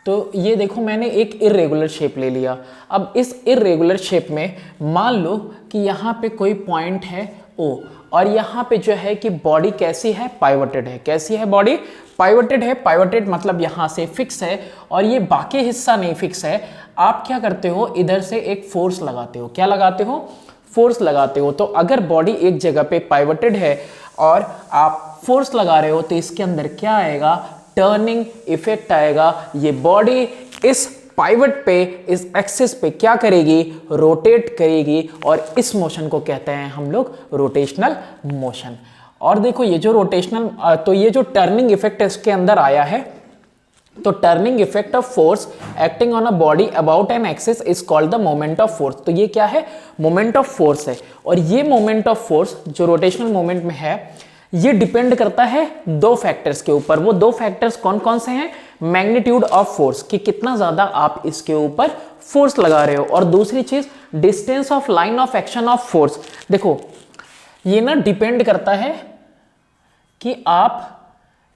तो ये देखो मैंने एक इरेगुलर शेप ले लिया। अब इस इरेगुलर शेप में मान लो कि यहाँ पे कोई पॉइंट है O। और यहाँ पे जो है कि बॉडी कैसी है, पाइवटेड है। कैसी है बॉडी, पाइवटेड है। पाइवटेड मतलब यहाँ से फिक्स है और ये बाकी हिस्सा नहीं फिक्स है। आप क्या करते हो, इधर से एक फोर्स लगाते हो। क्या लगाते हो, फोर्स लगाते हो। तो अगर बॉडी एक जगह पे पाइवटेड है और आप फोर्स लगा रहे हो तो इसके अंदर क्या आएगा, टर्निंग इफेक्ट आएगा। ये बॉडी इस पाइवट पे, इस एक्सिस पे क्या करेगी, रोटेट करेगी और इस मोशन को कहते हैं हम लोग रोटेशनल मोशन। और देखो ये जो रोटेशनल, तो ये जो टर्निंग इफेक्ट इसके अंदर आया है, तो turning effect of force acting on a body about an axis is called the moment of force. तो ये क्या है, मोमेंट ऑफ फोर्स है। और ये मोमेंट ऑफ फोर्स जो रोटेशनल मोमेंट में है, ये डिपेंड करता है दो फैक्टर्स के ऊपर। वो दो फैक्टर्स कौन कौन से हैं, मैग्नीट्यूड ऑफ फोर्स, कि कितना ज्यादा आप इसके ऊपर फोर्स लगा रहे हो, और दूसरी चीज distance of line of action of force. देखो ये ना डिपेंड करता है कि आप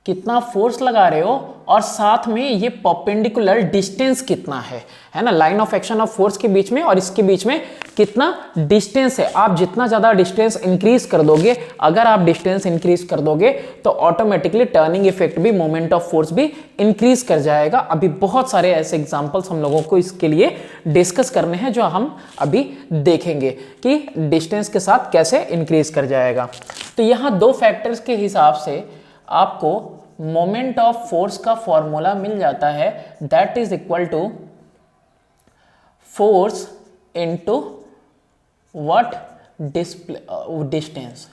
कितना फोर्स लगा रहे हो और साथ में ये परपेंडिकुलर डिस्टेंस कितना है ना, line of action of force के बीच में और इसके बीच में कितना डिस्टेंस है। आप जितना ज्यादा डिस्टेंस इंक्रीज कर दोगे, अगर आप डिस्टेंस इंक्रीज कर दोगे तो ऑटोमेटिकली टर्निंग इफेक्ट भी, मोमेंट ऑफ फोर्स भी इंक्रीज कर जाएगा। अभी बहुत सारे ऐसे एग्जांपल्स हम लोगों को इसके लिए डिस्कस करने हैं जो हम अभी देखेंगे कि डिस्टेंस के साथ कैसे इंक्रीज कर जाएगा। तो यहाँ दो फैक्टर्स के हिसाब से आपको मोमेंट ऑफ फोर्स का फॉर्मूला मिल जाता है, that is equal to force into what, distance.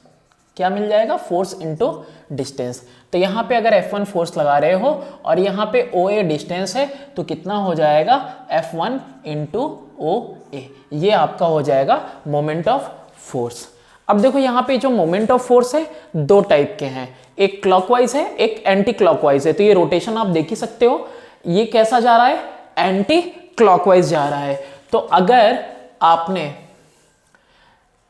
क्या मिल जाएगा, फोर्स इनटू डिस्टेंस। तो यहां पे अगर F1 फोर्स लगा रहे हो और यहां पे OA डिस्टेंस है तो कितना हो जाएगा, F1 इंटू OA। ये आपका हो जाएगा मोमेंट ऑफ फोर्स। अब देखो यहाँ पे जो मोमेंट ऑफ फोर्स है दो टाइप के हैं, एक क्लॉकवाइज है, एक एंटी क्लॉकवाइज है। तो ये रोटेशन आप देख ही सकते हो, ये कैसा जा रहा है, एंटी क्लॉकवाइज जा रहा है। तो अगर आपने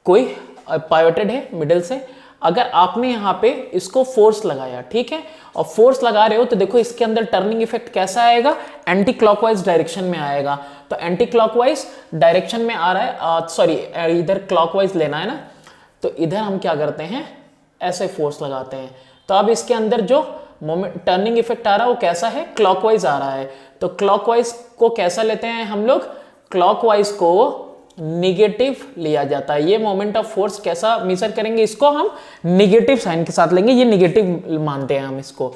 कोई पाइवटेड है मिडिल से, अगर आपने यहाँ पे इसको फोर्स लगाया, ठीक है, और फोर्स लगा रहे हो तो देखो इसके अंदर टर्निंग इफेक्ट कैसा आएगा, एंटी क्लॉकवाइज डायरेक्शन में आएगा। तो एंटी क्लॉकवाइज डायरेक्शन में आ रहा है, सॉरी इधर क्लॉकवाइज लेना है ना, तो इधर हम क्या करते हैं, ऐसे फोर्स लगाते हैं। तो अब इसके अंदर जो मोमेंट टर्निंग इफेक्ट आ रहा है वो कैसा है, क्लॉकवाइज आ रहा है। तो क्लॉकवाइज को कैसा लेते हैं हम लोग, क्लॉकवाइज को निगेटिव लिया जाता है। ये मोमेंट ऑफ फोर्स कैसा मेजर करेंगे, इसको हम निगेटिव साइन के साथ लेंगे, ये निगेटिव मानते हैं हम इसको।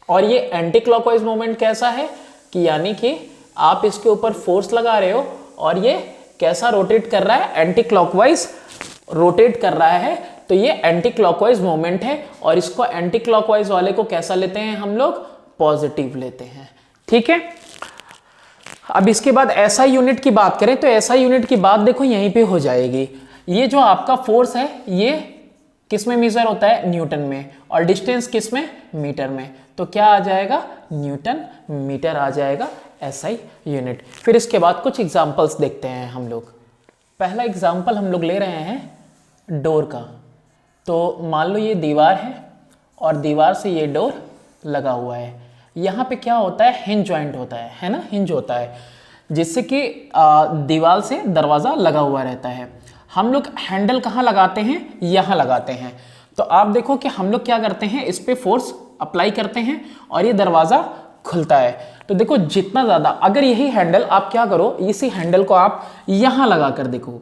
और ये एंटी क्लॉकवाइज मोमेंट कैसा है कि यानी कि आप इसके ऊपर फोर्स लगा रहे हो और ये कैसा रोटेट कर रहा है, एंटी क्लॉकवाइज रोटेट कर रहा है। तो ये एंटी क्लॉकवाइज मोमेंट है और इसको एंटी क्लॉकवाइज वाले को कैसा लेते हैं हम लोग, पॉजिटिव लेते हैं, ठीक है। अब इसके बाद एसआई यूनिट की बात करें तो एसआई यूनिट की बात देखो यहीं पे हो जाएगी। ये जो आपका फोर्स है ये किस में मेजर होता है, न्यूटन में, और डिस्टेंस किस में, मीटर में। तो क्या आ जाएगा, न्यूटन मीटर आ जाएगा एसआई यूनिट। फिर इसके बाद कुछ एग्जांपल्स देखते हैं हम लोग। पहला एग्जांपल हम लोग ले रहे हैं डोर का। तो मान लो ये दीवार है और दीवार से ये डोर लगा हुआ है। यहाँ पे क्या होता है, हिंज जॉइंट होता है ना, हिंज होता है जिससे कि दीवार से दरवाज़ा लगा हुआ रहता है। हम लोग हैंडल कहाँ लगाते हैं, यहाँ लगाते हैं। तो आप देखो कि हम लोग क्या करते हैं, इस पे फोर्स अप्लाई करते हैं और ये दरवाज़ा खुलता है। तो देखो जितना ज़्यादा, अगर यही हैंडल आप क्या करो, इसी हैंडल को आप यहाँ लगा कर देखो,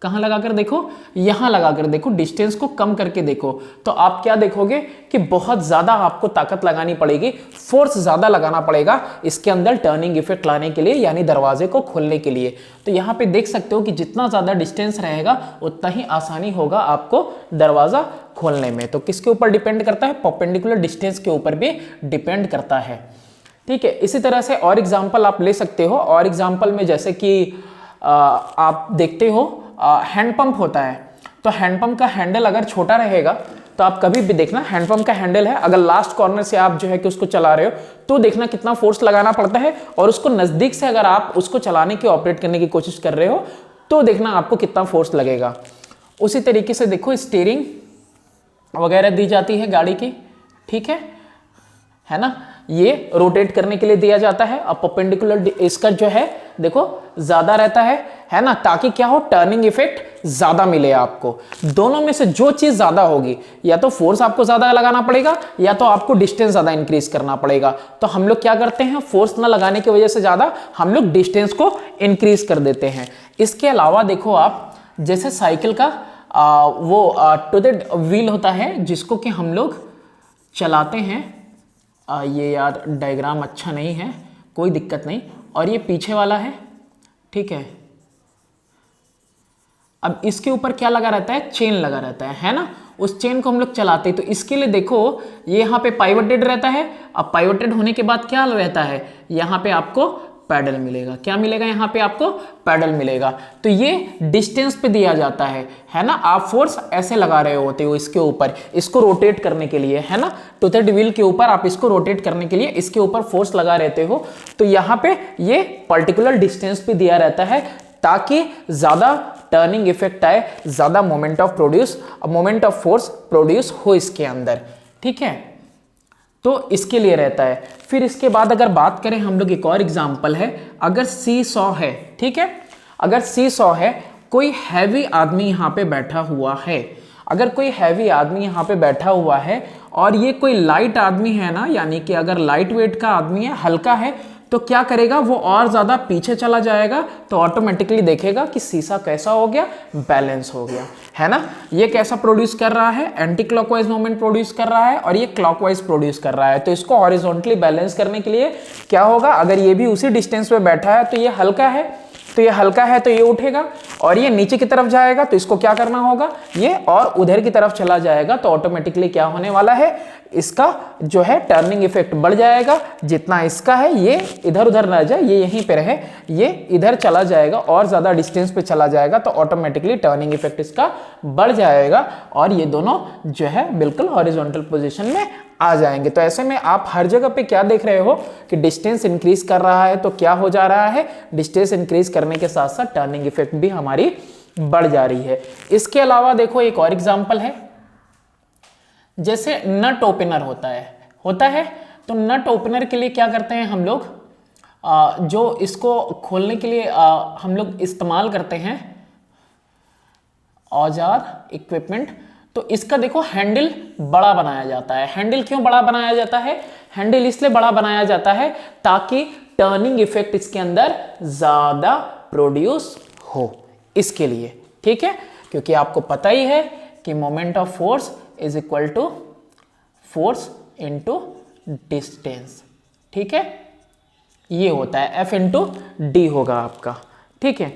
कहाँ लगा कर देखो, यहाँ लगा कर देखो, डिस्टेंस को कम करके देखो, तो आप क्या देखोगे कि बहुत ज़्यादा आपको ताकत लगानी पड़ेगी, फोर्स ज़्यादा लगाना पड़ेगा इसके अंदर टर्निंग इफेक्ट लाने के लिए, यानी दरवाजे को खोलने के लिए। तो यहाँ पे देख सकते हो कि जितना ज़्यादा डिस्टेंस रहेगा उतना ही आसानी होगा आपको दरवाज़ा खोलने में। तो किसके ऊपर डिपेंड करता है, परपेंडिकुलर डिस्टेंस के ऊपर भी डिपेंड करता है, ठीक है। इसी तरह से और एग्जाम्पल आप ले सकते हो। और एग्जाम्पल में जैसे कि आप देखते हो हैंडपंप होता है, तो हैंडपंप का हैंडल अगर छोटा रहेगा तो आप कभी भी देखना, हैंडपंप का हैंडल है, अगर लास्ट कॉर्नर से आप जो है कि उसको चला रहे हो तो देखना कितना फोर्स लगाना पड़ता है, और उसको नज़दीक से अगर आप उसको चलाने की, ऑपरेट करने की कोशिश कर रहे हो तो देखना आपको कितना फोर्स लगेगा। उसी तरीके से देखो स्टीयरिंग वगैरह दी जाती है गाड़ी की, ठीक है ना। ये रोटेट करने के लिए दिया जाता है। अब परपेंडिकुलर इसका जो है देखो ज्यादा रहता है ना, ताकि क्या हो, टर्निंग इफेक्ट ज्यादा मिले आपको। दोनों में से जो चीज ज्यादा होगी, या तो फोर्स आपको ज्यादा लगाना पड़ेगा या तो आपको डिस्टेंस ज्यादा इंक्रीज करना पड़ेगा। तो हम लोग क्या करते हैं, फोर्स ना लगाने की वजह से ज्यादा हम लोग डिस्टेंस को इंक्रीज कर देते हैं। इसके अलावा देखो आप, जैसे साइकिल का वो टूथेड व्हील होता है जिसको कि हम लोग चलाते हैं। ये यार डायग्राम अच्छा नहीं है, कोई दिक्कत नहीं। और ये पीछे वाला है, ठीक है। अब इसके ऊपर क्या लगा रहता है, चेन लगा रहता है ना। उस चेन को हम लोग चलाते हैं। तो इसके लिए देखो ये यहाँ पे पाइवटेड रहता है। अब पाइवटेड होने के बाद क्या रहता है, यहाँ पे आपको पैडल मिलेगा। क्या मिलेगा, यहाँ पे आपको पैडल मिलेगा। तो ये डिस्टेंस पे दिया जाता है ना। आप फोर्स ऐसे लगा रहे होते हो इसके ऊपर, इसको रोटेट करने के लिए, है ना। टूथेड व्हील के ऊपर आप इसको रोटेट करने के लिए इसके ऊपर फोर्स लगा रहते हो। तो यहाँ पे ये पर्टिकुलर डिस्टेंस पे दिया रहता है ताकि ज्यादा टर्निंग इफेक्ट आए, ज्यादा मोमेंट ऑफ फोर्स प्रोड्यूस हो इसके अंदर, ठीक है। तो इसके लिए रहता है। फिर इसके बाद अगर बात करें हम लोग, एक और एग्जांपल है। अगर सी सॉ है, ठीक है, अगर सी सॉ है, कोई हैवी आदमी यहाँ पे बैठा हुआ है। अगर कोई हैवी आदमी यहाँ पे बैठा हुआ है और ये कोई लाइट आदमी है ना, यानी कि अगर लाइट वेट का आदमी है, हल्का है, तो क्या करेगा, वो और ज्यादा पीछे चला जाएगा। तो ऑटोमेटिकली देखेगा कि शीशा कैसा हो गया, बैलेंस हो गया, है ना। ये कैसा प्रोड्यूस कर रहा है, एंटी क्लॉकवाइज मोमेंट प्रोड्यूस कर रहा है और ये क्लॉकवाइज प्रोड्यूस कर रहा है। तो इसको हॉरिजॉन्टली बैलेंस करने के लिए क्या होगा, अगर ये भी उसी डिस्टेंस पे बैठा है तो ये हल्का है, तो ये हल्का है तो ये उठेगा, और ये नीचे की तरफ जाएगा तो इसको क्या करना होगा, ये और उधर की तरफ चला जाएगा। तो ऑटोमेटिकली क्या होने वाला है, इसका जो है टर्निंग इफेक्ट बढ़ जाएगा। जितना इसका है ये इधर उधर ना जाए, ये यहीं पे रहे, ये इधर चला जाएगा और ज्यादा डिस्टेंस पे चला जाएगा। तो ऑटोमेटिकली टर्निंग इफेक्ट इसका बढ़ जाएगा और ये दोनों जो है बिल्कुल हॉरिजॉन्टल पोजीशन में आ जाएंगे। तो ऐसे में आप हर जगह पे क्या देख रहे हो कि डिस्टेंस इंक्रीज कर रहा है, तो क्या हो जा रहा है, डिस्टेंस इंक्रीज करने के साथ साथ टर्निंग इफेक्ट भी हमारी बढ़ जा रही है। इसके अलावा देखो एक और एग्जांपल है, जैसे नट ओपनर होता है। तो नट ओपनर के लिए क्या करते हैं हम लोग, जो इसको खोलने के लिए हम लोग इस्तेमाल करते हैं औजार, इक्विपमेंट। तो इसका देखो हैंडल बड़ा बनाया जाता है। हैंडल क्यों बड़ा बनाया जाता है, हैंडल इसलिए बड़ा बनाया जाता है ताकि टर्निंग इफेक्ट इसके अंदर ज्यादा प्रोड्यूस हो, इसके लिए, ठीक है। क्योंकि आपको पता ही है कि moment of force is equal to force into distance, ठीक है। ये होता है F इंटू डी होगा आपका, ठीक है।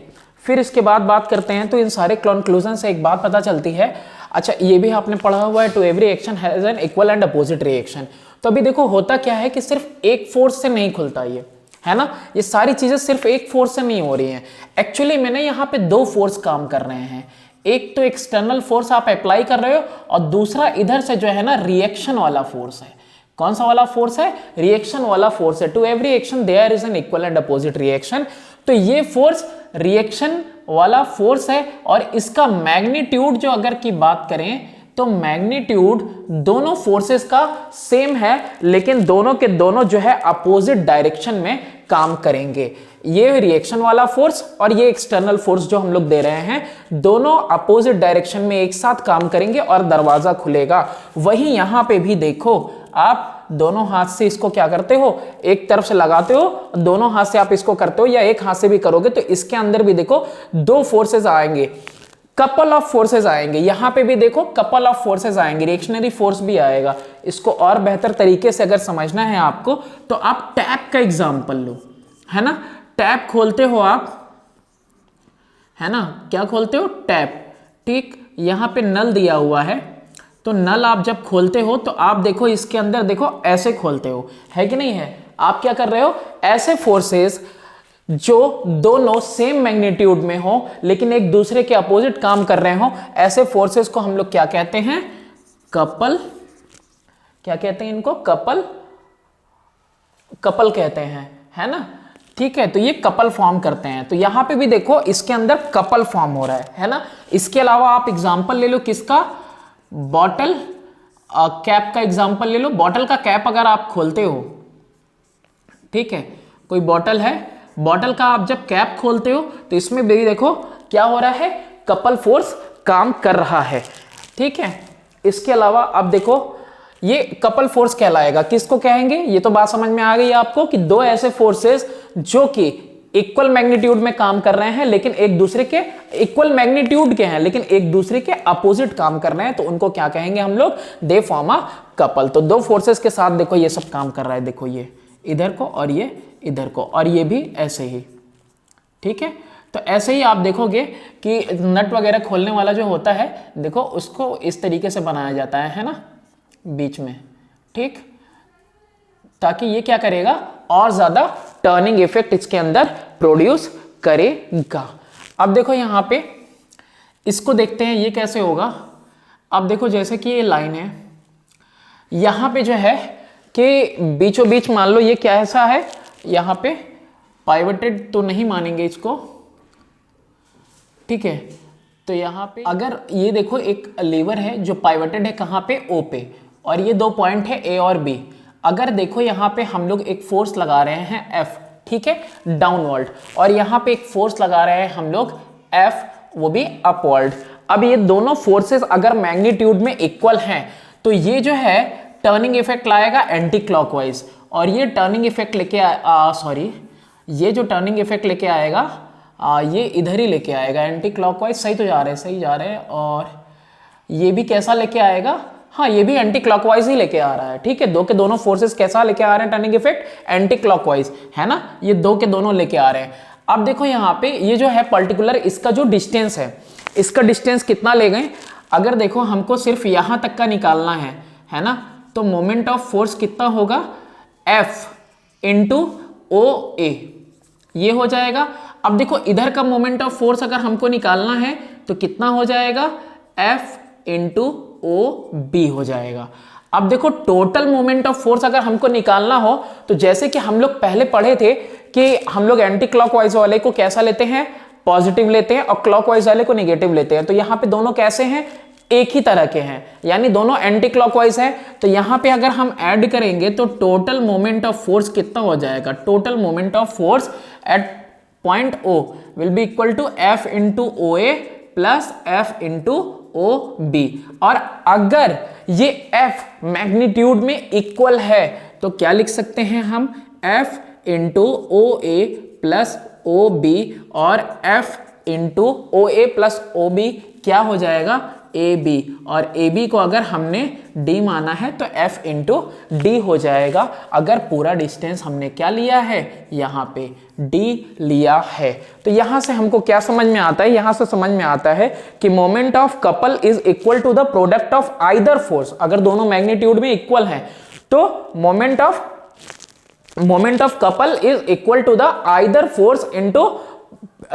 फिर इसके बाद बात करते हैं, तो इन सारे कंक्लूजन से एक बात पता चलती है। अच्छा, ये भी आपने पढ़ा हुआ है, to every action has an equal and opposite reaction. तो अभी देखो होता क्या है कि सिर्फ एक फोर्स से नहीं खुलता ये, है ना। ये सारी चीजें सिर्फ एक फोर्स से नहीं हो रही हैं। एक्चुअली मैंने यहाँ पे दो फोर्स काम कर रहे हैं। एक तो एक्सटर्नल फोर्स आप अप्लाई कर रहे हो और दूसरा इधर से जो है ना रिएक्शन वाला फोर्स है। कौन सा वाला फोर्स है, रिएक्शन वाला फोर्स है। To every action there is an equal and opposite reaction. तो ये फोर्स रिएक्शन वाला फोर्स है और इसका मैग्नीट्यूड जो अगर की बात करें तो मैग्नीट्यूड दोनों फोर्सेस का सेम है, लेकिन दोनों के दोनों जो है अपोजिट डायरेक्शन में काम करेंगे। ये रिएक्शन वाला फोर्स और ये एक्सटर्नल फोर्स जो हम लोग दे रहे हैं, दोनों अपोजिट डायरेक्शन में एक साथ काम करेंगे और दरवाजा खुलेगा। वहीं यहां पे भी देखो, आप दोनों हाथ से इसको क्या करते हो, एक तरफ से लगाते हो, दोनों हाथ से आप इसको करते हो, या एक हाथ से भी करोगे तो इसके अंदर भी देखो दो फोर्सेस आएंगे, कपल ऑफ फोर्सेस आएंगे। यहां पे भी देखो कपल ऑफ फोर्सेस आएंगे, रिएक्शनरी फोर्स भी आएगा। इसको और बेहतर तरीके से अगर समझना है आपको तो आप टैप का एग्जांपल लो, है ना। टैप खोलते हो आप, है ना, क्या खोलते हो, टैप, ठीक। यहां पे नल दिया हुआ है, तो नल आप जब खोलते हो तो आप देखो इसके अंदर देखो ऐसे खोलते हो, है कि नहीं है। आप क्या कर रहे हो, ऐसे फोर्सेस जो दोनों सेम मैग्नीट्यूड में हो लेकिन एक दूसरे के अपोजिट काम कर रहे हो, ऐसे फोर्सेस को हम लोग क्या कहते हैं, कपल। क्या कहते हैं इनको, कपल, कपल कहते हैं, है ना, ठीक है। तो ये कपल फॉर्म करते हैं। तो यहां पे भी देखो इसके अंदर कपल फॉर्म हो रहा है ना। इसके अलावा आप एग्जांपल ले लो किसका, बॉटल कैप का एग्जांपल ले लो। बॉटल का कैप अगर आप खोलते हो, ठीक है, कोई बॉटल है, बॉटल का आप जब कैप खोलते हो तो इसमें भी देखो क्या हो रहा है, कपल फोर्स काम कर रहा है। ठीक है, इसके अलावा अब देखो ये कपल फोर्स कहलाएगा, किसको कहेंगे, ये तो बात समझ में आ गई आपको कि दो ऐसे फोर्सेस जो कि इक्वल मैग्नीट्यूड में काम कर रहे हैं लेकिन एक दूसरे के इक्वल मैग्नीट्यूड के हैं लेकिन एक दूसरे के अपोजिट काम कर रहे हैं, तो उनको क्या कहेंगे हम लोग, दे फॉर्म अ कपल। तो दो फोर्सेस के साथ देखो ये सब काम कर रहा है, देखो ये इधर को और ये इधर को, और ये भी ऐसे ही। ठीक है, तो ऐसे ही आप देखोगे कि नट वगैरह खोलने वाला जो होता है, देखो उसको इस तरीके से बनाया जाता है ना, बीच में, ठीक, ताकि ये क्या करेगा, और ज्यादा टर्निंग इफेक्ट इसके अंदर प्रोड्यूस करेगा। अब देखो यहां पे इसको देखते हैं ये कैसे होगा। अब देखो जैसे कि ये लाइन है, यहां पे जो है कि बीचों बीच मान लो ये क्या ऐसा है, यहां पे पाइवटेड तो नहीं मानेंगे इसको, ठीक है, तो यहां पे अगर ये देखो एक लीवर है जो पाइवटेड है कहां पे, ओ पे, और ये दो पॉइंट है ए और बी। अगर देखो यहां पे हम लोग एक फोर्स लगा रहे हैं एफ, ठीक है, डाउनवर्ड, और यहां पे एक फोर्स लगा रहे हैं हम लोग एफ, वो भी अपवर्ड। अब ये दोनों फोर्सेस अगर मैग्नीट्यूड में इक्वल हैं तो ये जो है टर्निंग इफेक्ट लाएगा एंटी क्लॉकवाइज, और ये टर्निंग इफेक्ट लेके ये जो टर्निंग इफेक्ट लेके आएगा ये इधर ही लेके आएगा एंटी क्लॉकवाइज। सही तो जा रहे हैं, सही जा रहे हैं। और ये भी कैसा लेके आएगा, हाँ ये भी एंटी क्लॉकवाइज ही लेके आ रहा है। ठीक है, दो के दोनों फोर्सेस कैसा लेके आ रहे हैं टर्निंग इफेक्ट, एंटी क्लॉकवाइज, है ना, ये दो के दोनों लेके आ रहे हैं। अब देखो यहाँ पे ये जो है पर्टिकुलर इसका जो डिस्टेंस है, इसका डिस्टेंस कितना ले गए, अगर देखो हमको सिर्फ यहां तक का निकालना है ना, तो मोमेंट ऑफ फोर्स कितना होगा, एफ इंटू ओ ए, ये हो जाएगा। अब देखो इधर का मोमेंट ऑफ फोर्स अगर हमको निकालना है तो कितना हो जाएगा, एफ इंटू ओ बी हो जाएगा। अब देखो टोटल मोमेंट ऑफ फोर्स अगर हमको निकालना हो तो जैसे कि हम लोग पहले पढ़े थे कि हम लोग एंटी क्लॉकवाइज वाले को कैसा लेते हैं, पॉजिटिव लेते हैं, और क्लॉकवाइज वाले को नेगेटिव लेते हैं। तो यहां पे दोनों कैसे हैं, एक ही तरह के हैं, यानी दोनों एंटी क्लॉकवाइज है। तो यहां पे अगर हम ऐड करेंगे तो टोटल मोमेंट ऑफ फोर्स कितना हो जाएगा, total moment of force at point O will be equal to F into O A plus F into O B. और अगर ये F मैग्नीट्यूड में इक्वल है तो क्या लिख सकते हैं हम, F into O A plus O B, और F into O A plus O B क्या हो जाएगा, ए बी, और ए बी को अगर हमने डी माना है तो एफ इंटू डी हो जाएगा। अगर पूरा डिस्टेंस हमने क्या लिया है, यहां पे डी लिया है। तो यहां से हमको क्या समझ में आता है, यहां से समझ में आता है कि moment of couple is equal to the product of either force. अगर दोनों मैग्नीट्यूड में इक्वल हैं तो moment of couple is equal to the either force into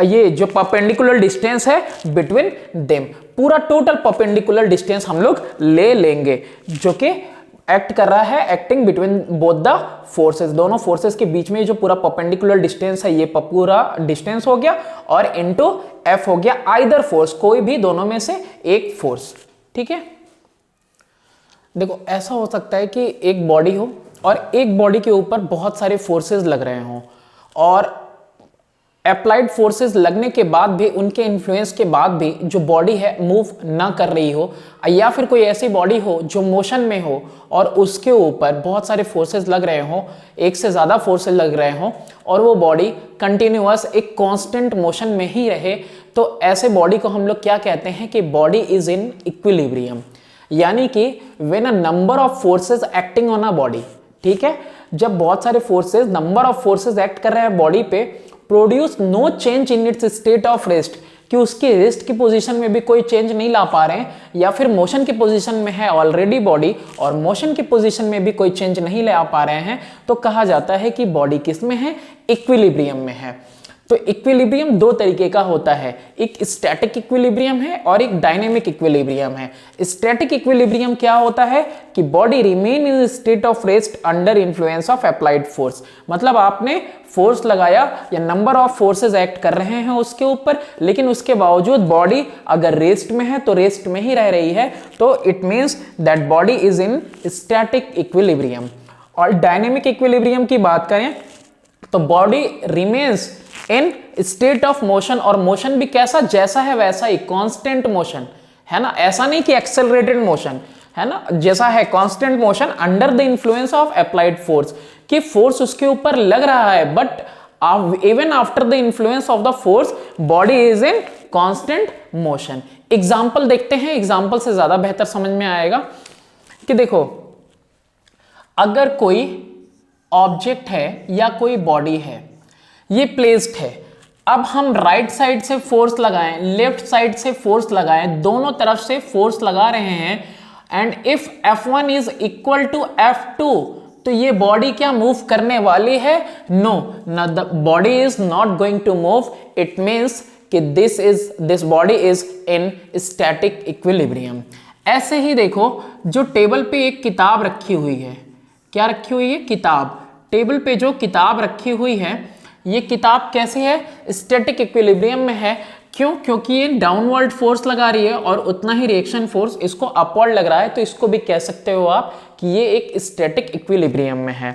ये जो परपेंडिकुलर डिस्टेंस है बिटवीन देम। पूरा टोटल परपेंडिकुलर डिस्टेंस हम लोग ले लेंगे जो कि एक्ट कर रहा है, acting between both the forces, दोनों फोर्सेस के बीच में जो पूरा परपेंडिकुलर डिस्टेंस है ये पूरा डिस्टेंस हो गया, और इनटू एफ हो गया आइदर फोर्स, कोई भी दोनों में से एक फोर्स। ठीक है, देखो ऐसा हो सकता है कि एक बॉडी हो और एक बॉडी के ऊपर बहुत सारे फोर्सेस लग रहे हों, और अप्लाइड फोर्सेस लगने के बाद भी, उनके इन्फ्लुएंस के बाद भी जो बॉडी है मूव ना कर रही हो, या फिर कोई ऐसी बॉडी हो जो मोशन में हो और उसके ऊपर बहुत सारे फोर्सेस लग रहे हों, एक से ज़्यादा फोर्सेस लग रहे हों, और वो बॉडी कंटिन्यूअस एक कांस्टेंट मोशन में ही रहे, तो ऐसे बॉडी को हम लोग क्या कहते हैं कि बॉडी इज इन इक्विलिब्रियम। यानी कि when a number of forces acting on a body, ठीक है, जब बहुत सारे forces, number of forces act कर रहे हैं बॉडी पे, produce no change in its state of rest, कि उसकी रेस्ट की पोजीशन में भी कोई चेंज नहीं ला पा रहे हैं, या फिर मोशन की पोजीशन में है ऑलरेडी बॉडी और मोशन की पोजीशन में भी कोई चेंज नहीं ले आ पा रहे हैं, तो कहा जाता है कि बॉडी किस में है, इक्विलिब्रियम में है। तो इक्विलिब्रियम दो तरीके का होता है, एक स्टैटिक इक्विलिब्रियम है और एक डायनेमिक इक्विलिब्रियम है। स्टैटिक इक्विलिब्रियम क्या होता है कि body remain in state of rest under influence of applied force, मतलब आपने फोर्स लगाया या नंबर ऑफ फोर्सेस एक्ट कर रहे हैं उसके ऊपर, लेकिन उसके बावजूद बॉडी अगर रेस्ट में है तो रेस्ट में ही रह रही है, तो it means that body is in static equilibrium. और डायनेमिक इक्विलिब्रियम की बात करें तो body remains in state of motion, और मोशन भी कैसा, जैसा है वैसा ही, कांस्टेंट मोशन है ना, ऐसा नहीं कि एक्सेलरेटेड मोशन है ना, जैसा है constant motion under the influence of applied force, कि फोर्स उसके ऊपर लग रहा है but even after the influence of the force body is in constant motion. Example देखते हैं, एग्जांपल से ज्यादा बेहतर समझ में आएगा कि देखो अगर कोई ऑब्जेक्ट है या कोई बॉडी है, ये प्लेस्ड है, अब हम राइट साइड से फोर्स लगाएं, लेफ्ट साइड से फोर्स लगाएं, दोनों तरफ से फोर्स लगा रहे हैं, and if F1 is equal to F2, तो ये बॉडी क्या मूव करने वाली है? No, the body is not going to move. It means कि this body is in static equilibrium. ऐसे ही देखो, जो टेबल पे एक किताब रखी हुई है, क्या रखी हुई है? किताब। टेबल पे जो किताब रखी हुई है, ये किताब कैसे है? स्टैटिक इक्विलिब्रियम में है। क्यों? क्योंकि ये डाउनवर्ड फोर्स लगा रही है और उतना ही रिएक्शन फोर्स इसको अपवर्ड लग रहा है, तो इसको भी कह सकते हो आप कि ये एक स्टैटिक इक्विलिब्रियम में है।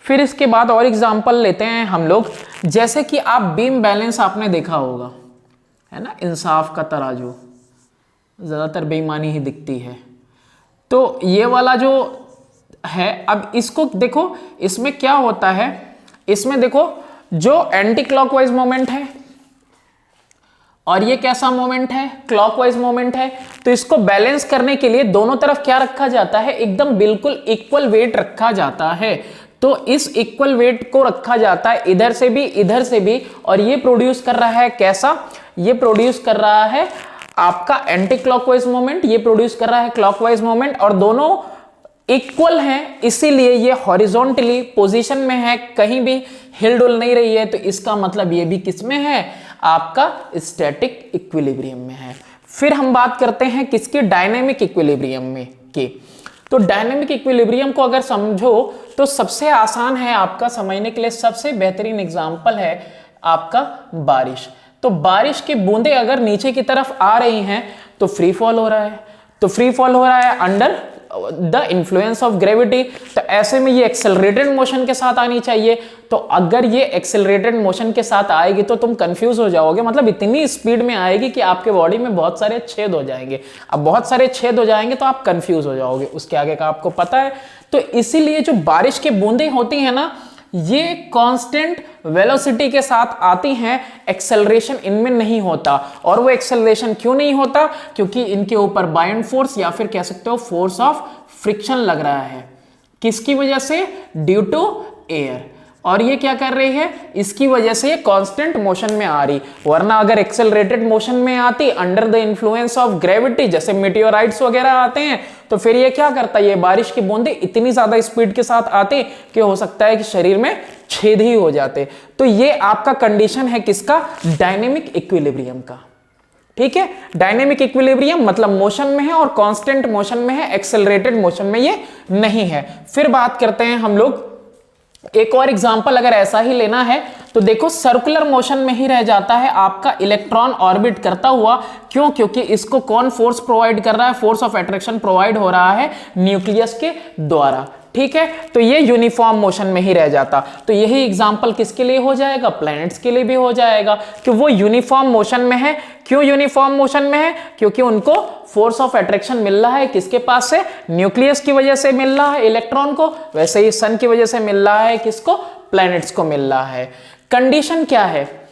फिर इसके बाद और एग्जांपल लेते हैं हम लोग, जैसे कि आप बीम बैलेंस आपने देखा होगा, है ना, इंसाफ का तराजू, ज्यादातर बेईमानी ही दिखती है। तो ये वाला जो है, अब इसको देखो, इसमें क्या होता है, इसमें देखो जो एंटी क्लॉकवाइज मोमेंट है और ये कैसा मोमेंट है? क्लॉकवाइज मोमेंट है। तो इसको बैलेंस करने के लिए दोनों तरफ क्या रखा जाता है? एकदम बिल्कुल इक्वल वेट रखा जाता है। तो इस इक्वल वेट को रखा जाता है इधर से भी इधर से भी, और ये प्रोड्यूस कर रहा है कैसा? ये प्रोड्यूस कर रहा है आपका एंटी क्लॉकवाइज मोमेंट, ये प्रोड्यूस कर रहा है क्लॉकवाइज मोमेंट, और दोनों इक्वल हैं, इसीलिए ये हॉरिजॉन्टली पोजीशन में है, कहीं भी हिल डुल नहीं रही है। तो इसका मतलब ये भी किसमें है? आपका स्टैटिक इक्विलिब्रियम में है। फिर हम बात करते हैं किसकी? डायनेमिक इक्विलिब्रियम में की। तो डायनेमिक इक्विलिब्रियम को अगर समझो तो सबसे आसान है आपका समझने के लिए, सबसे बेहतरीन एग्जांपल है आपका बारिश। तो बारिश की बूंदें अगर नीचे की तरफ आ रही हैं तो फ्री फॉल हो रहा है, तो फ्री फॉल हो रहा है under the influence of gravity. तो ऐसे में ये एक्सेलरेटेड मोशन के साथ आनी चाहिए। तो अगर ये एक्सेलरेटेड मोशन के साथ आएगी तो तुम कंफ्यूज हो जाओगे, मतलब इतनी स्पीड में आएगी कि आपके बॉडी में बहुत सारे छेद हो जाएंगे। अब बहुत सारे छेद हो जाएंगे तो आप कंफ्यूज हो जाओगे, उसके आगे का आपको पता है। तो इसीलिए जो बारिश की बूंदें होती हैं ना, ये कांस्टेंट वेलोसिटी के साथ आती हैं, एक्सेलरेशन इनमें नहीं होता। और वो एक्सेलरेशन क्यों नहीं होता? क्योंकि इनके ऊपर बायंड फोर्स या फिर कह सकते हो फोर्स ऑफ फ्रिक्शन लग रहा है। किसकी वजह से? Due to air. और ये क्या कर रही है? इसकी वजह से ये कांस्टेंट मोशन में आ रही, वरना अगर एक्सेलरेटेड मोशन में आती under the influence of gravity, जैसे मेटियोराइट्स वगैरह आते हैं, तो फिर ये क्या करता है? ये बारिश की बूंदें इतनी ज्यादा स्पीड के साथ आती कि हो सकता है कि शरीर में छेद ही हो जाते। तो ये आपका कंडीशन है किसका? डायनेमिक इक्विलिब्रियम का। ठीक है, डायनेमिक इक्विलिब्रियम मतलब मोशन में है और कांस्टेंट मोशन में है, एक्सेलरेटेड मोशन में ये नहीं है। फिर बात करते हैं हम लोग, एक और एग्जांपल अगर ऐसा ही लेना है तो देखो, सर्कुलर मोशन में ही रह जाता है आपका इलेक्ट्रॉन ऑर्बिट करता हुआ। क्यों? क्योंकि इसको कौन फोर्स प्रोवाइड कर रहा है? फोर्स ऑफ अट्रैक्शन प्रोवाइड हो रहा है न्यूक्लियस के द्वारा। ठीक है, तो ये यूनिफॉर्म मोशन में ही रह जाता। तो यही एग्जांपल किसके लिए हो जाएगा? प्लैनेट्स के लिए भी हो जाएगा कि वो यूनिफॉर्म मोशन में है। क्यों यूनिफॉर्म मोशन में है? क्योंकि उनको फोर्स ऑफ अट्रैक्शन मिल रहा है किसके पास से? न्यूक्लियस की वजह से मिल रहा है इलेक्ट्रॉन को, वैसे ही सन की वजह से मिल रहा है किसको? प्लैनेट्स को मिल रहा है। कंडीशन क्या है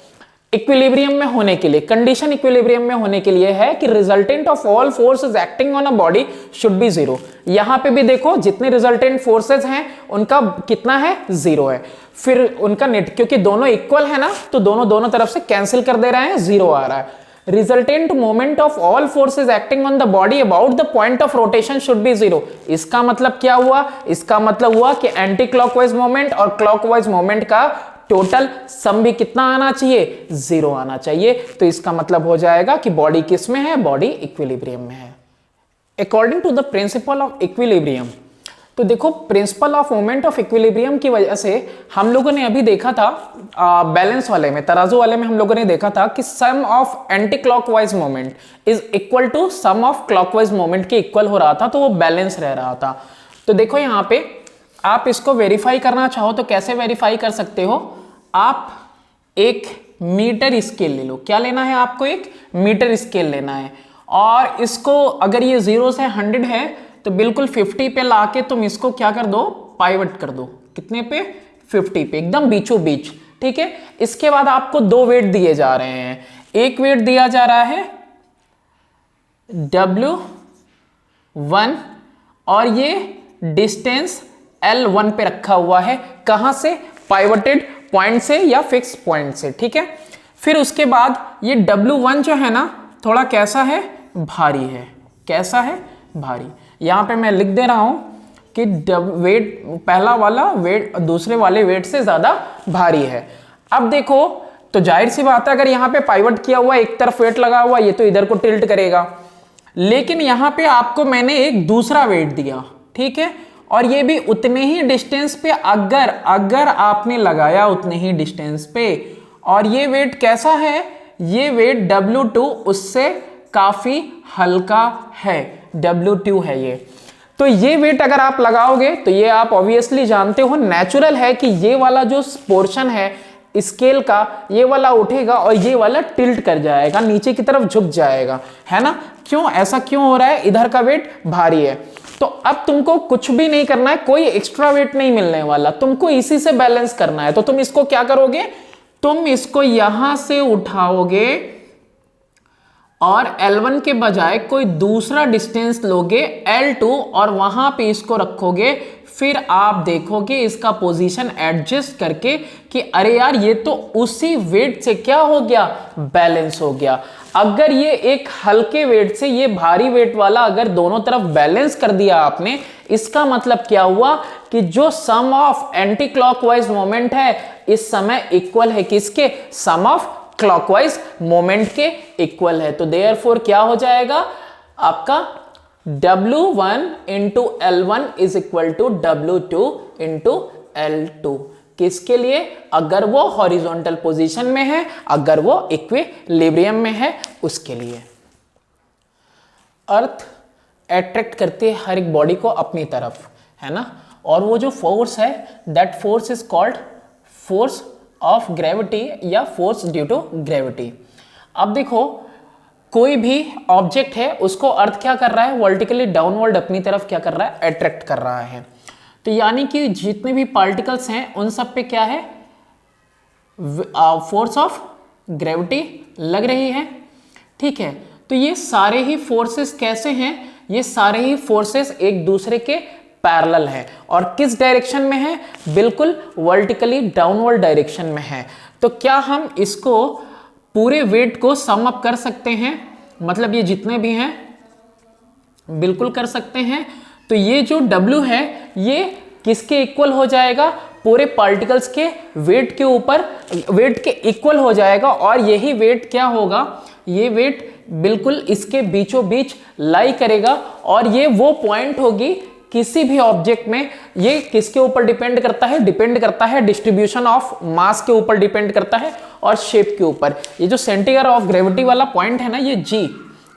इक्विलिब्रियम में होने के लिए? कंडीशन इक्विलिब्रियम में होने के लिए है कि resultant of all forces acting on a body should be zero. यहां पे भी देखो, जितने रिजल्टेंट फोर्सेस हैं उनका कितना है? जीरो है। फिर उनका नेट, क्योंकि दोनों इक्वल है ना, तो दोनों तरफ से कैंसिल कर दे रहे हैं, जीरो आ रहा है। Resultant moment of all forces acting on the body about the point of rotation should be zero. इसका मतलब क्या हुआ? इसका मतलब हुआ कि एंटी क्लॉकवाइज मोमेंट और क्लॉकवाइज मोमेंट का टोटल सम भी कितना आना चाहिए? जीरो आना चाहिए। तो इसका मतलब हो जाएगा कि बॉडी किस में है? बॉडी इक्विलिब्रियम में है। According to the principle of equilibrium, तो देखो principle of moment of equilibrium की वजह से हम लोगों ने अभी देखा था बैलेंस वाले में, तराजू वाले में हम लोगों ने देखा था कि sum of anti clockwise moment is equal to sum of clockwise moment के इक्वल हो रहा था, तो वो बैलेंस रह रहा था। तो देखो यहाँ पे आप इसको वेरीफाई करना चाहो तो कैसे वेरीफाई कर सकते हो? आप एक मीटर स्केल ले लो। क्या लेना है आपको? एक मीटर स्केल लेना है, और इसको अगर ये 0 से 100 है तो बिल्कुल 50 पे लाके तुम इसको क्या कर दो? पाइवट कर दो। कितने पे? 50 पे, एकदम बीचों बीच। ठीक है, इसके बाद आपको 2 वेट दिए जा रहे हैं। एक वेट दिया जा रहा है W1 और ये डिस्टेंस L1 पे रखा हुआ है। कहां से? पाइवटेड पॉइंट से या फिक्स पॉइंट से। ठीक है, फिर उसके बाद ये W1 जो है ना, थोड़ा कैसा है? भारी है। कैसा है? भारी। यहां पे मैं लिख दे रहा हूं कि वेट, पहला वाला वेट दूसरे वाले वेट से ज्यादा भारी है। अब देखो, तो जाहिर सी बात है, अगर यहां पे पाइवट किया हुआ, एक तरफ वेट लगा हुआ, ये तो इधर को टिल्ट करेगा। लेकिन यहां पे आपको मैंने एक दूसरा वेट दिया, ठीक है, और ये भी उतने ही डिस्टेंस पे, अगर आपने लगाया उतने ही डिस्टेंस पे, और ये वेट कैसा है? ये वेट W2 उससे काफी हल्का है, W2 है ये। तो ये वेट अगर आप लगाओगे तो ये आप ऑब्वियसली जानते हो, नेचुरल है कि ये वाला जो पोर्शन है स्केल का, ये वाला उठेगा और ये वाला टिल्ट कर जाएगा, नीचे की तरफ झुक जाएगा, है ना? क्यों? ऐसा क्यों हो रहा है? इधर का वेट भारी है। तो अब तुमको कुछ भी नहीं करना है, कोई एक्स्ट्रा वेट नहीं मिलने वाला, तुमको इसी से बैलेंस करना है। तो तुम इसको क्या करोगे? तुम इसको यहां से उठाओगे और L1 के बजाय कोई दूसरा डिस्टेंस लोगे L2 और वहां पे इसको रखोगे। फिर आप देखोगे इसका पोजीशन एडजस्ट करके कि अरे यार, ये तो उसी वेट से क्या हो गया? बैलेंस हो गया। अगर ये एक हल्के वेट से ये भारी वेट वाला अगर दोनों तरफ बैलेंस कर दिया आपने, इसका मतलब क्या हुआ कि जो sum of anti clockwise moment है इस समय इक्वल है किसके? सम ऑफ क्लॉकवाइज मोमेंट के इक्वल है। तो देयरफॉर क्या हो जाएगा आपका? W1 into L1 is equal to W2 into L2। किसके लिए? अगर वो हॉरिजॉन्टल पोजीशन में है, अगर वो इक्विलिब्रियम में है, उसके लिए। अर्थ अट्रैक्ट करती है हर एक बॉडी को अपनी तरफ, है ना? और वो जो फोर्स है, that force is called force of gravity या फोर्स ड्यू टू ग्रेविटी। अब देखो, कोई भी ऑब्जेक्ट है उसको अर्थ क्या कर रहा है? वर्टिकली डाउनवर्ड अपनी तरफ क्या कर रहा है? अट्रैक्ट कर रहा है। तो यानी कि जितने भी पार्टिकल्स हैं उन सब पे क्या है? फोर्स ऑफ ग्रेविटी लग रही है। ठीक है, तो ये सारे ही फोर्सेस कैसे हैं? ये सारे ही फोर्सेस एक दूसरे के पैरेलल है। और किस डायरेक्शन में है? बिल्कुल वर्टिकली डाउनवर्ड डायरेक्शन में है। तो क्या हम इसको पूरे वेट को सम अप कर सकते हैं? मतलब ये जितने भी हैं, बिल्कुल कर सकते हैं। तो ये जो W है ये किसके इक्वल हो जाएगा? पूरे पार्टिकल्स के वेट के ऊपर, वेट के इक्वल हो जाएगा। और यही वेट क्या होगा? ये वेट बिल्कुल इसके बीचों बीच लाई करेगा, और ये वो पॉइंट होगी किसी भी ऑब्जेक्ट में। ये किसके ऊपर डिपेंड करता है? डिपेंड करता है डिस्ट्रीब्यूशन ऑफ मास के ऊपर डिपेंड करता है, और शेप के ऊपर। ये जो सेंटर ऑफ ग्रेविटी वाला पॉइंट है ना, ये G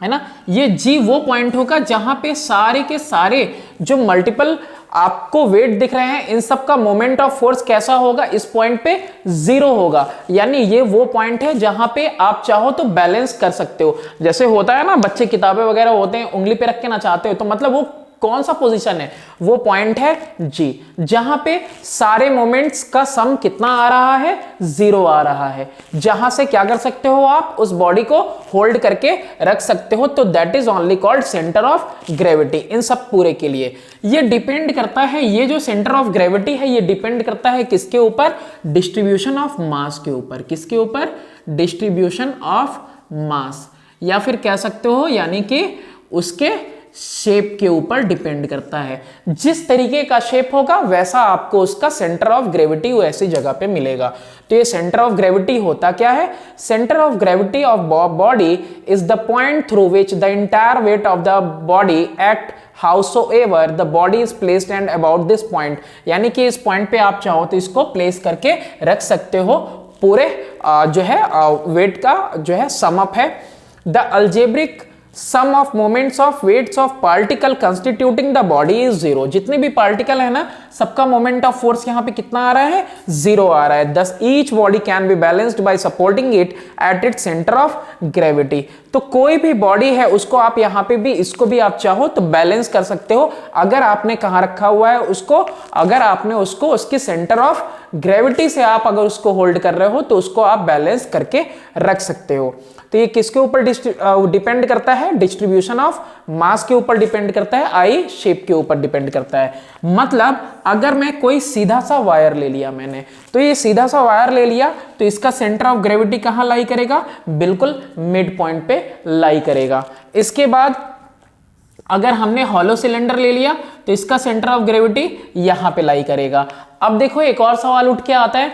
है ना, ये G वो पॉइंट होगा जहां पे सारे के सारे जो मल्टीपल आपको वेट दिख रहे हैं, इन सब का मोमेंट ऑफ फोर्स कैसा होगा? इस पॉइंट पे 0 होगा। यानी ये वो पॉइंट है जहां पे आप चाहो तो बैलेंस कर सकते हो। जैसे होता है ना, बच्चे किताबें वगैरह होते हैं, उंगली पे रख के नचाते हो, तो मतलब वो कौन सा पोजीशन है? वो पॉइंट है G, जहां पे सारे मोमेंट्स का सम कितना आ रहा है? 0 आ रहा है। जहां से क्या कर सकते हो? आप उस बॉडी को होल्ड करके रख सकते हो। तो that is only called centre of gravity. इन सब पूरे के लिए ये डिपेंड करता है, ये जो सेंटर ऑफ ग्रेविटी है ये डिपेंड करता है किसके ऊपर? डिस्ट्रीब्यूशन ऑफ मास के ऊपर। किसके ऊपर? डिस्ट्रीब्यूशन ऑफ मास, या फिर कह सकते हो यानी कि उसके शेप के ऊपर डिपेंड करता है। जिस तरीके का शेप होगा वैसा आपको उसका सेंटर ऑफ ग्रेविटी वैसी जगह पे मिलेगा। तो ये सेंटर ऑफ ग्रेविटी होता क्या है? Centre of gravity of body is the point through which the entire weight of the body act howsoever the body is placed and about this point. यानी कि इस पॉइंट पे आप चाहो तो इसको प्लेस करके रख सकते हो। पूरे जो है वेट का जो है सम अप है। The algebraic sum of moments of weights of particle constituting the body is zero. जितने भी पार्टिकल है ना, सबका मोमेंट ऑफ फोर्स यहां पे कितना आ रहा है, जीरो आ रहा है। दस each body can be balanced bye supporting it at its centre of gravity. तो कोई भी बॉडी है उसको आप यहां पे भी, इसको भी आप चाहो तो बैलेंस कर सकते हो, अगर आपने कहां रखा हुआ है उसको, अगर आपने उसको उसके सेंटर ऑफ ग्रेविटी से आप अगर उसको होल्ड कर रहे हो तो उसको आप बैलेंस करके रख सकते हो। तो ये किसके ऊपर डिपेंड करता है, डिस्ट्रीब्यूशन ऑफ मास के ऊपर डिपेंड करता है, आई शेप के ऊपर डिपेंड करता है। मतलब अगर मैं कोई सीधा सा वायर ले लिया मैंने, तो ये सीधा सा वायर ले लिया तो इसका सेंटर ऑफ ग्रेविटी कहां लाई करेगा, बिल्कुल मिड पॉइंट पे लाई करेगा। इसके बाद अगर हमने हॉलो सिलेंडर ले लिया तो इसका सेंटर ऑफ ग्रेविटी यहां पे लाई करेगा। अब देखो एक और सवाल उठ के आता है,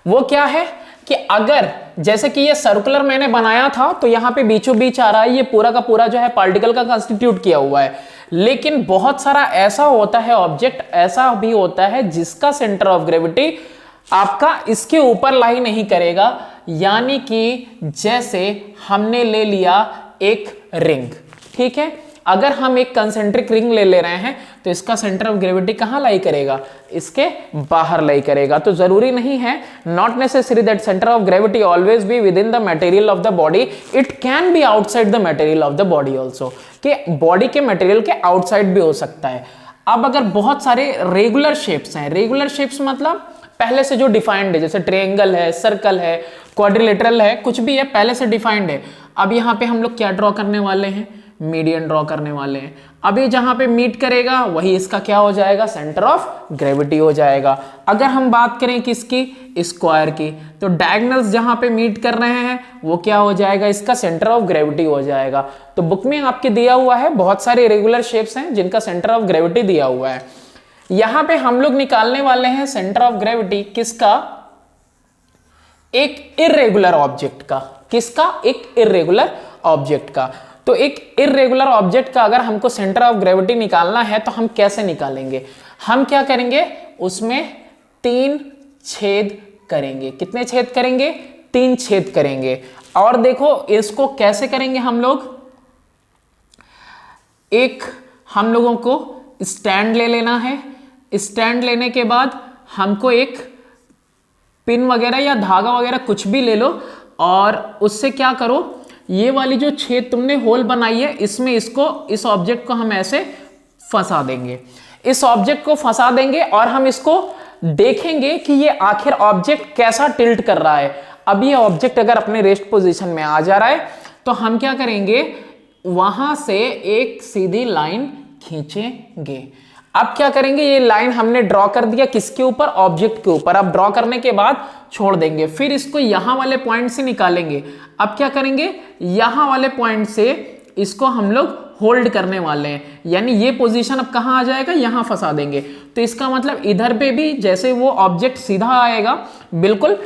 वो क्या है कि अगर जैसे कि ये सर्कुलर मैंने बनाया था तो यहां पे बीचों बीच आ रहा है, ये पूरा का पूरा जो है पार्टिकल का कंस्टिट्यूट किया हुआ है, लेकिन बहुत सारा ऐसा होता है ऑब्जेक्ट, ऐसा भी होता है जिसका सेंटर ऑफ ग्रेविटी आपका इसके ऊपर लाई नहीं करेगा। यानी कि जैसे हमने ले लिया एक रिंग, ठीक है, अगर हम एक कंसेंट्रिक रिंग ले रहे हैं तो इसका सेंटर ऑफ ग्रेविटी कहां लाई करेगा, इसके बाहर लाई करेगा। तो जरूरी नहीं है, not necessary that centre of gravity always be with in the material of the body, it can be outside the material of the body also, कि बॉडी के मटेरियल के आउटसाइड भी हो सकता है। अब अगर बहुत सारे रेगुलर शेप्स हैं, रेगुलर शेप्स मतलब पहले से जो डिफाइंड है, जैसे ट्रायंगल है, सर्कल है, क्वाड्रिलेटरल है, कुछ भी है पहले से डिफाइंड है। अब यहां पे हम लोग क्या ड्रॉ करने वाले हैं, मीडियन ड्रॉ करने वाले हैं। अभी जहां पे मीट करेगा वही इसका क्या हो जाएगा, सेंटर ऑफ ग्रेविटी हो जाएगा। अगर हम बात करें किसकी, स्क्वायर की, तो डायगोनल्स जहां पे मीट कर रहे हैं वो क्या हो जाएगा, इसका सेंटर ऑफ ग्रेविटी हो जाएगा। तो बुक में आपके दिया हुआ है बहुत सारे रेगुलर शेप्स हैं जिनका सेंटर ऑफ ग्रेविटी दिया हुआ है। यहां पे हम लोग निकालने वाले हैं सेंटर ऑफ ग्रेविटी किसका, एक इर्रेगुलर ऑब्जेक्ट का। किसका, एक इर्रेगुलर ऑब्जेक्ट का। तो एक इर्रेगुलर ऑब्जेक्ट का अगर हमको सेंटर ऑफ ग्रेविटी निकालना है तो हम कैसे निकालेंगे, हम क्या करेंगे, उसमें 3 छेद करेंगे। कितने छेद करेंगे, 3 छेद करेंगे। और देखो इसको कैसे करेंगे हम लोग, एक हम लोगों को स्टैंड ले लेना है, स्टैंड लेने के बाद हमको एक पिन वगैरह या धागा वगैरह कुछ भी ले लो, और उससे क्या करो, ये वाली जो छेद तुमने होल बनाई है इसमें इसको, इस ऑब्जेक्ट को हम ऐसे फंसा देंगे, इस ऑब्जेक्ट को फंसा देंगे और हम इसको देखेंगे कि ये आखिर ऑब्जेक्ट कैसा टिल्ट कर रहा है। अब ये ऑब्जेक्ट अगर अपने रेस्ट पोजीशन में आ जा रहा है तो हम क्या करेंगे, वहां से एक सीधी लाइन खींचेंगे। अब क्या करेंगे, ये लाइन हमने ड्रॉ कर दिया किसके ऊपर, ऑब्जेक्ट के ऊपर। अब ड्रॉ करने के बाद छोड़ देंगे, फिर इसको यहां वाले पॉइंट से निकालेंगे। अब क्या करेंगे, यहां वाले पॉइंट से इसको हम लोग होल्ड करने वाले हैं, यानी ये पोजीशन अब कहां आ जाएगा, यहां फंसा देंगे। तो इसका मतलब इधर पे भी जैसे वो ऑब्जेक्ट सीधा आएगा, बिल्कुल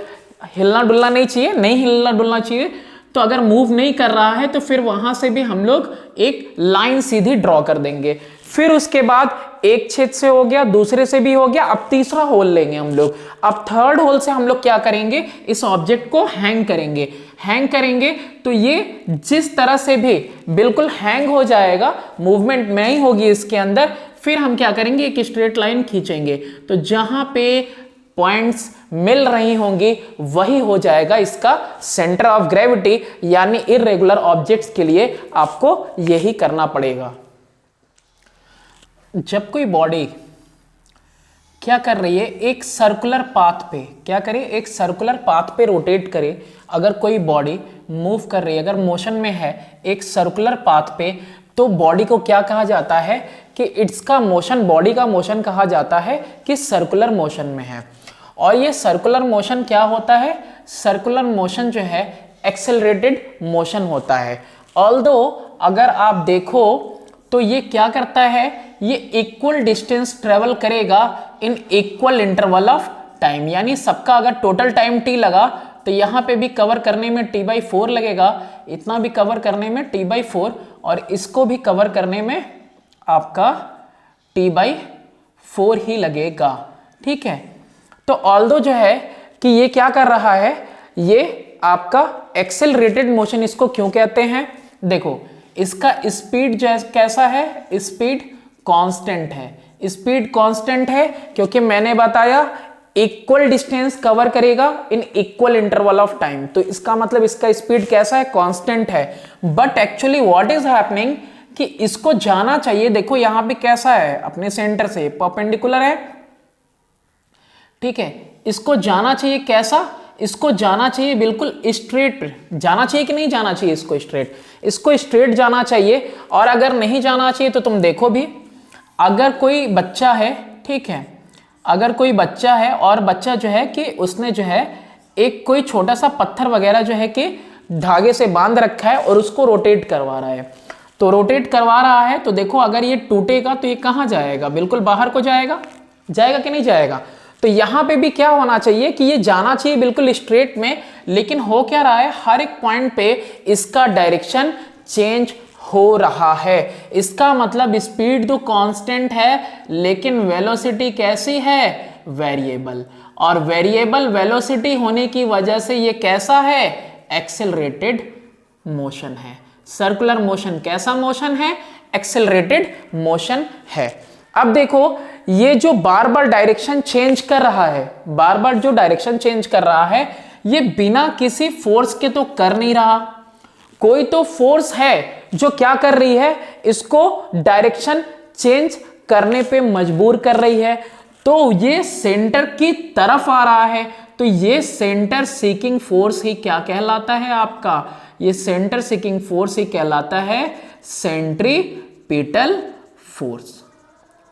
हिलना डुलना नहीं चाहिए, नहीं हिलना डुलना चाहिए। तो अगर मूव नहीं कर रहा है तो फिर वहां से भी हम लोग एक लाइन सीधी ड्रॉ कर देंगे। फिर उसके बाद एक छेद से हो गया, दूसरे से भी हो गया, अब तीसरा होल लेंगे हम लोग। अब थर्ड होल से हम लोग क्या करेंगे, इस ऑब्जेक्ट को हैंग करेंगे। हैंग करेंगे तो ये जिस तरह से भी बिल्कुल हैंग हो जाएगा, मूवमेंट नहीं होगी इसके अंदर। फिर हम क्या करेंगे, एक स्ट्रेट लाइन खींचेंगे, तो जहां पे पॉइंट्स मिल रही होंगी वही हो जाएगा इसका सेंटर ऑफ ग्रेविटी। यानी इर्रेगुलर ऑब्जेक्ट्स के लिए आपको यही करना पड़ेगा। जब कोई बॉडी क्या कर रही है, एक सर्कुलर पाथ पे, क्या करे, एक सर्कुलर पाथ पे रोटेट करे। अगर कोई बॉडी मूव कर रही है, अगर मोशन में है एक सर्कुलर पाथ पे, तो बॉडी को क्या कहा जाता है कि इसका मोशन, बॉडी का मोशन कहा जाता है कि सर्कुलर मोशन में है। और ये सर्कुलर मोशन क्या होता है, सर्कुलर मोशन जो है एक्सेलरेटेड मोशन होता है। ऑल्दो अगर आप देखो तो ये क्या करता है, ये इक्वल डिस्टेंस ट्रेवल करेगा in equal interval of time. यानी सबका अगर टोटल टाइम t लगा तो यहाँ पे भी कवर करने में t/4 लगेगा, इतना भी कवर करने में t/4, और इसको भी कवर करने में आपका t/4 ही लगेगा। ठीक है, तो ऑल्दो जो है कि ये क्या कर रहा है, ये आपका एक्सेलरेटेड मोशन इसको क्यों कहते हैं। देखो इसका स्पीड कैसा है, स्पीड कांस्टेंट है। स्पीड कांस्टेंट है क्योंकि मैंने बताया इक्वल डिस्टेंस कवर करेगा in equal interval of time, तो इसका मतलब इसका स्पीड कैसा है, कांस्टेंट है। But actually what is happening कि इसको जाना चाहिए, देखो यहां पे कैसा है, अपने सेंटर से परपेंडिकुलर है, ठीक है। इसको जाना चाहिए कैसा, इसको जाना चाहिए बिल्कुल स्ट्रेट, जाना चाहिए कि नहीं जाना चाहिए, इसको स्ट्रेट, इसको स्ट्रेट जाना चाहिए। और अगर नहीं जाना चाहिए तो तुम देखो भी, अगर कोई बच्चा है, ठीक है, अगर कोई बच्चा है और बच्चा जो है कि उसने जो है एक कोई छोटा सा पत्थर वगैरह जो है कि धागे से बांध रखा है और उसको रोटेट करवा रहा है, तो रोटेट करवा रहा है तो देखो अगर ये टूटेगा तो ये कहाँ जाएगा, बिल्कुल बाहर को जाएगा, जाएगा कि नहीं जाएगा। तो यहां पे भी क्या होना चाहिए कि ये जाना चाहिए बिल्कुल स्ट्रेट में, लेकिन हो क्या रहा है, हर एक पॉइंट पे इसका डायरेक्शन चेंज हो रहा है। इसका मतलब स्पीड तो कांस्टेंट है लेकिन वेलोसिटी कैसी है, वेरिएबल। और वेरिएबल वेलोसिटी होने की वजह से ये कैसा है, एक्सेलरेटेड मोशन है। सर्कुलर मोशन कैसा मोशन है, एक्सेलरेटेड मोशन है। अब देखो ये जो बार बार डायरेक्शन चेंज कर रहा है, बार बार जो डायरेक्शन चेंज कर रहा है, ये बिना किसी फोर्स के तो कर नहीं रहा, कोई तो फोर्स है जो क्या कर रही है, इसको डायरेक्शन चेंज करने पे मजबूर कर रही है। तो ये सेंटर की तरफ आ रहा है, तो ये सेंटर सीकिंग फोर्स ही क्या कहलाता है आपका, ये सेंटर सीकिंग फोर्स ही कहलाता है सेंट्रीपिटल फोर्स।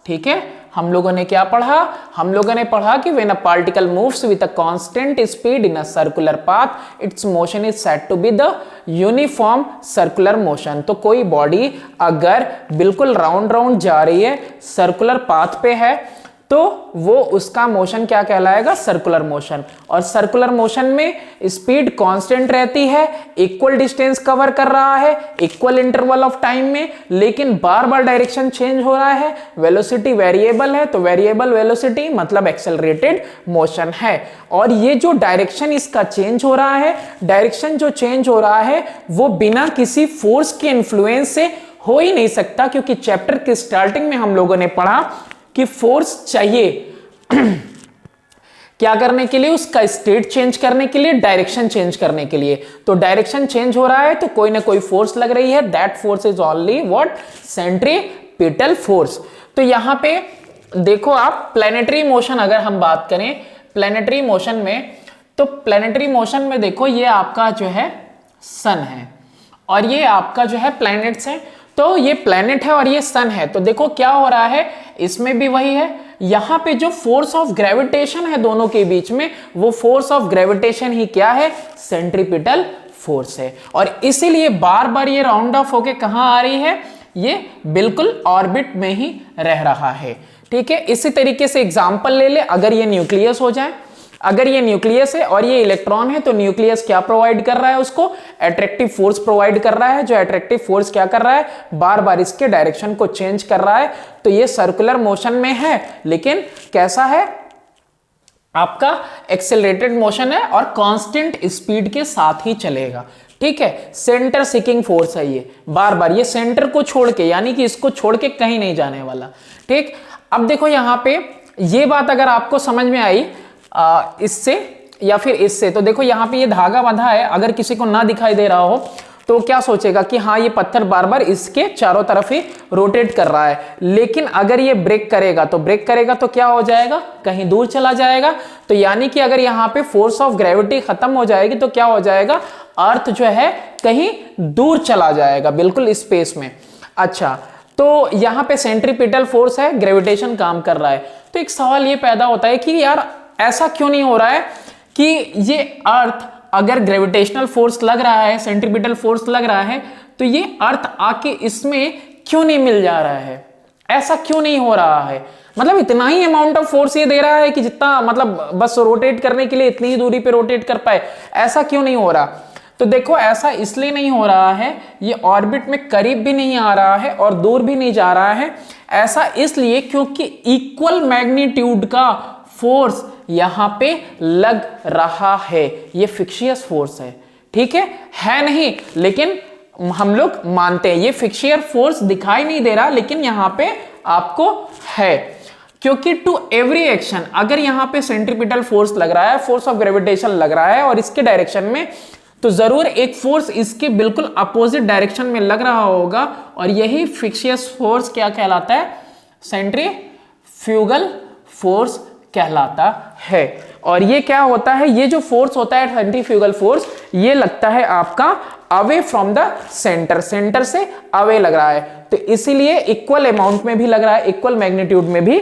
ठीक है, हम लोगों ने क्या पढ़ा, हम लोगों ने पढ़ा कि when a particle moves with a constant speed in a circular path its motion is said to be the uniform circular motion. तो कोई बॉडी अगर बिल्कुल राउंड राउंड जा रही है, सर्कुलर पाथ पे है, तो वो उसका मोशन क्या कहलाएगा, सर्कुलर मोशन। और सर्कुलर मोशन में स्पीड कांस्टेंट रहती है, इक्वल डिस्टेंस कवर कर रहा है इक्वल इंटरवल ऑफ टाइम में, लेकिन बार बार डायरेक्शन चेंज हो रहा है, वेलोसिटी वेरिएबल है, तो वेरिएबल वेलोसिटी मतलब एक्सेलरेटेड मोशन है। और ये जो डायरेक्शन इसका चेंज हो रहा है, डायरेक्शन जो चेंज हो रहा है वो बिना किसी फोर्स के इन्फ्लुएंस से हो ही नहीं सकता, क्योंकि चैप्टर के स्टार्टिंग में हम लोगों ने पढ़ा कि फोर्स चाहिए क्या करने के लिए, उसका स्टेट चेंज करने के लिए, डायरेक्शन चेंज करने के लिए। तो डायरेक्शन चेंज हो रहा है तो कोई ना कोई फोर्स लग रही है, that force is only what, centripetal force. तो यहां पे देखो आप प्लैनेटरी मोशन अगर हम बात करें, प्लैनेटरी मोशन में, तो प्लैनेटरी मोशन में देखो ये आपका जो है सन है और ये आपका जो है प्लैनेट्स है, तो ये प्लैनेट है और ये सन है। तो देखो क्या हो रहा है, इसमें भी वही है, यहां पे जो फोर्स ऑफ ग्रेविटेशन है दोनों के बीच में, वो फोर्स ऑफ ग्रेविटेशन ही क्या है, सेंट्रीपिटल फोर्स है। और इसीलिए बार बार ये राउंड ऑफ होके कहां आ रही है, ये बिल्कुल ऑर्बिट में ही रह रहा है। ठीक है, इसी तरीके से एग्जांपल ले ले, अगर ये न्यूक्लियस हो जाए, अगर ये न्यूक्लियस है और ये इलेक्ट्रॉन है, तो न्यूक्लियस क्या प्रोवाइड कर रहा है, उसको अट्रैक्टिव फोर्स प्रोवाइड कर रहा है, जो अट्रैक्टिव फोर्स क्या कर रहा है, बार बार इसके डायरेक्शन को चेंज कर रहा है। तो ये सर्कुलर मोशन में है, लेकिन कैसा है, आपका एक्सेलरेटेड मोशन है और कांस्टेंट स्पीड के साथ ही चलेगा। ठीक है, सेंटर सीकिंग फोर्स है ये, बार बार ये सेंटर को छोड़ के, यानी कि इसको छोड़ के कहीं नहीं जाने वाला। ठीक, अब देखो यहां पे ये बात अगर आपको समझ में आई इससे या फिर इससे, तो देखो यहां पे ये धागा बंधा है, अगर किसी को ना दिखाई दे रहा हो तो क्या सोचेगा कि हाँ ये पत्थर बार बार इसके चारों तरफ ही रोटेट कर रहा है। लेकिन अगर ये ब्रेक करेगा तो क्या हो जाएगा, कहीं दूर चला जाएगा। तो यानी कि अगर यहाँ पे फोर्स ऑफ ग्रेविटी खत्म हो जाएगी तो क्या हो जाएगा, अर्थ जो है कहीं दूर चला जाएगा, बिल्कुल स्पेस में। अच्छा, तो यहाँ पे सेंट्रीपिटल फोर्स है, ग्रेविटेशन काम कर रहा है। तो एक सवाल ये पैदा होता है कि यार ऐसा क्यों नहीं हो रहा है कि ये अर्थ, अगर ग्रेविटेशनल फोर्स लग रहा है, सेंट्रीपिटल फोर्स लग रहा है, तो ये अर्थ आके इसमें क्यों नहीं मिल जा रहा है, ऐसा क्यों नहीं हो रहा है। मतलब इतना ही अमाउंट ऑफ फोर्स ये दे रहा है कि जितना मतलब बस रोटेट करने के लिए इतनी ही दूरी पे रोटेट कर पाए, ऐसा क्यों नहीं हो रहा। तो देखो ऐसा इसलिए नहीं हो रहा है, ये ऑर्बिट में करीब भी नहीं आ रहा है और दूर भी नहीं जा रहा है। ऐसा इसलिए क्योंकि इक्वल मैग्नीट्यूड का फोर्स यहां पे लग रहा है, ये फिक्शियस फोर्स है। ठीक है नहीं, लेकिन हम लोग मानते हैं। ये फिक्शियर फोर्स दिखाई नहीं दे रहा, लेकिन यहां पे आपको है, क्योंकि टू एवरी एक्शन, अगर यहां पे सेंट्रीपिटल फोर्स लग रहा है, फोर्स ऑफ ग्रेविटेशन लग रहा है और इसके डायरेक्शन में, तो जरूर एक फोर्स इसके बिल्कुल अपोजिट डायरेक्शन में लग रहा होगा, और यही फिक्शियस फोर्स क्या कहलाता है? सेंट्रीफ्यूगल फोर्स कहलाता है। और ये क्या होता है? ये जो फोर्स होता है सेंट्रीफ्यूगल फोर्स, ये लगता है आपका away from the centre, centre से अवे लग रहा है, तो इसीलिए इक्वल अमाउंट में भी लग रहा है, इक्वल मैग्नीट्यूड में भी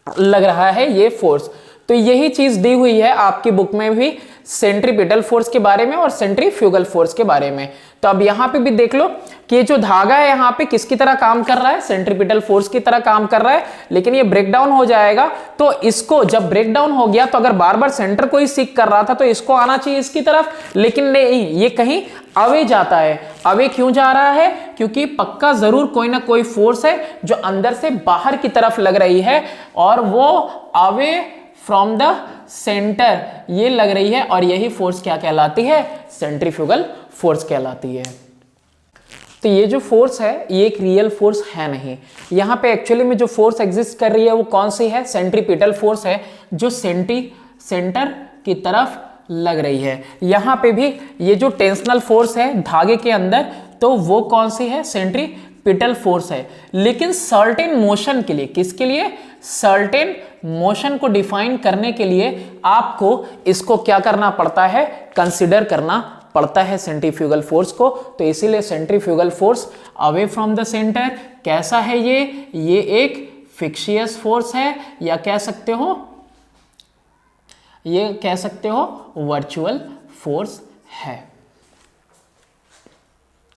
लग रहा है ये फोर्स। तो यही चीज दी हुई है आपकी बुक में भी, सेंट्रीपिटल फोर्स के बारे में और सेंट्रीफ्यूगल फोर्स के बारे में। तो अब यहां पे भी देख लो कि ये जो धागा है यहां पे किसकी तरह काम कर रहा है? सेंट्रीपिटल फोर्स की तरह काम कर रहा है, लेकिन ये ब्रेक डाउन हो जाएगा, तो इसको जब ब्रेक डाउन हो गया, तो अगर बार बार सेंटर को ही सीक कर रहा था तो इसको आना चाहिए इसकी तरफ, लेकिन नहीं, ये कहीं अवे जाता है। अवे क्यों जा रहा है? क्योंकि पक्का जरूर कोई ना कोई फोर्स है जो अंदर से बाहर की तरफ लग रही है, और वो अवे फ्रॉम द सेंटर ये लग रही है, और यही फोर्स क्या कहलाती है? सेंट्रीफ्यूगल फोर्स कहलाती है। तो ये जो फोर्स है ये एक रियल फोर्स है नहीं। यहां पे एक्चुअली में जो फोर्स एग्जिस्ट कर रही है वो कौन सी है? सेंट्रीपिटल फोर्स है, जो सेंटर की तरफ लग रही है। यहां पे भी ये जो टेंशनल फोर्स है धागे के अंदर, तो वो कौन सी है? सेंट्रीपिटल फोर्स है। लेकिन सर्टेन मोशन के लिए, किसके लिए? सर्टेन मोशन को डिफाइन करने के लिए आपको इसको क्या करना पड़ता है? कंसीडर करना पड़ता है सेंट्रीफ्यूगल फोर्स को। तो इसीलिए centrifugal force away from the centre कैसा है? ये एक फिक्शियस फोर्स है, या कह सकते हो, ये कह सकते हो वर्चुअल फोर्स है।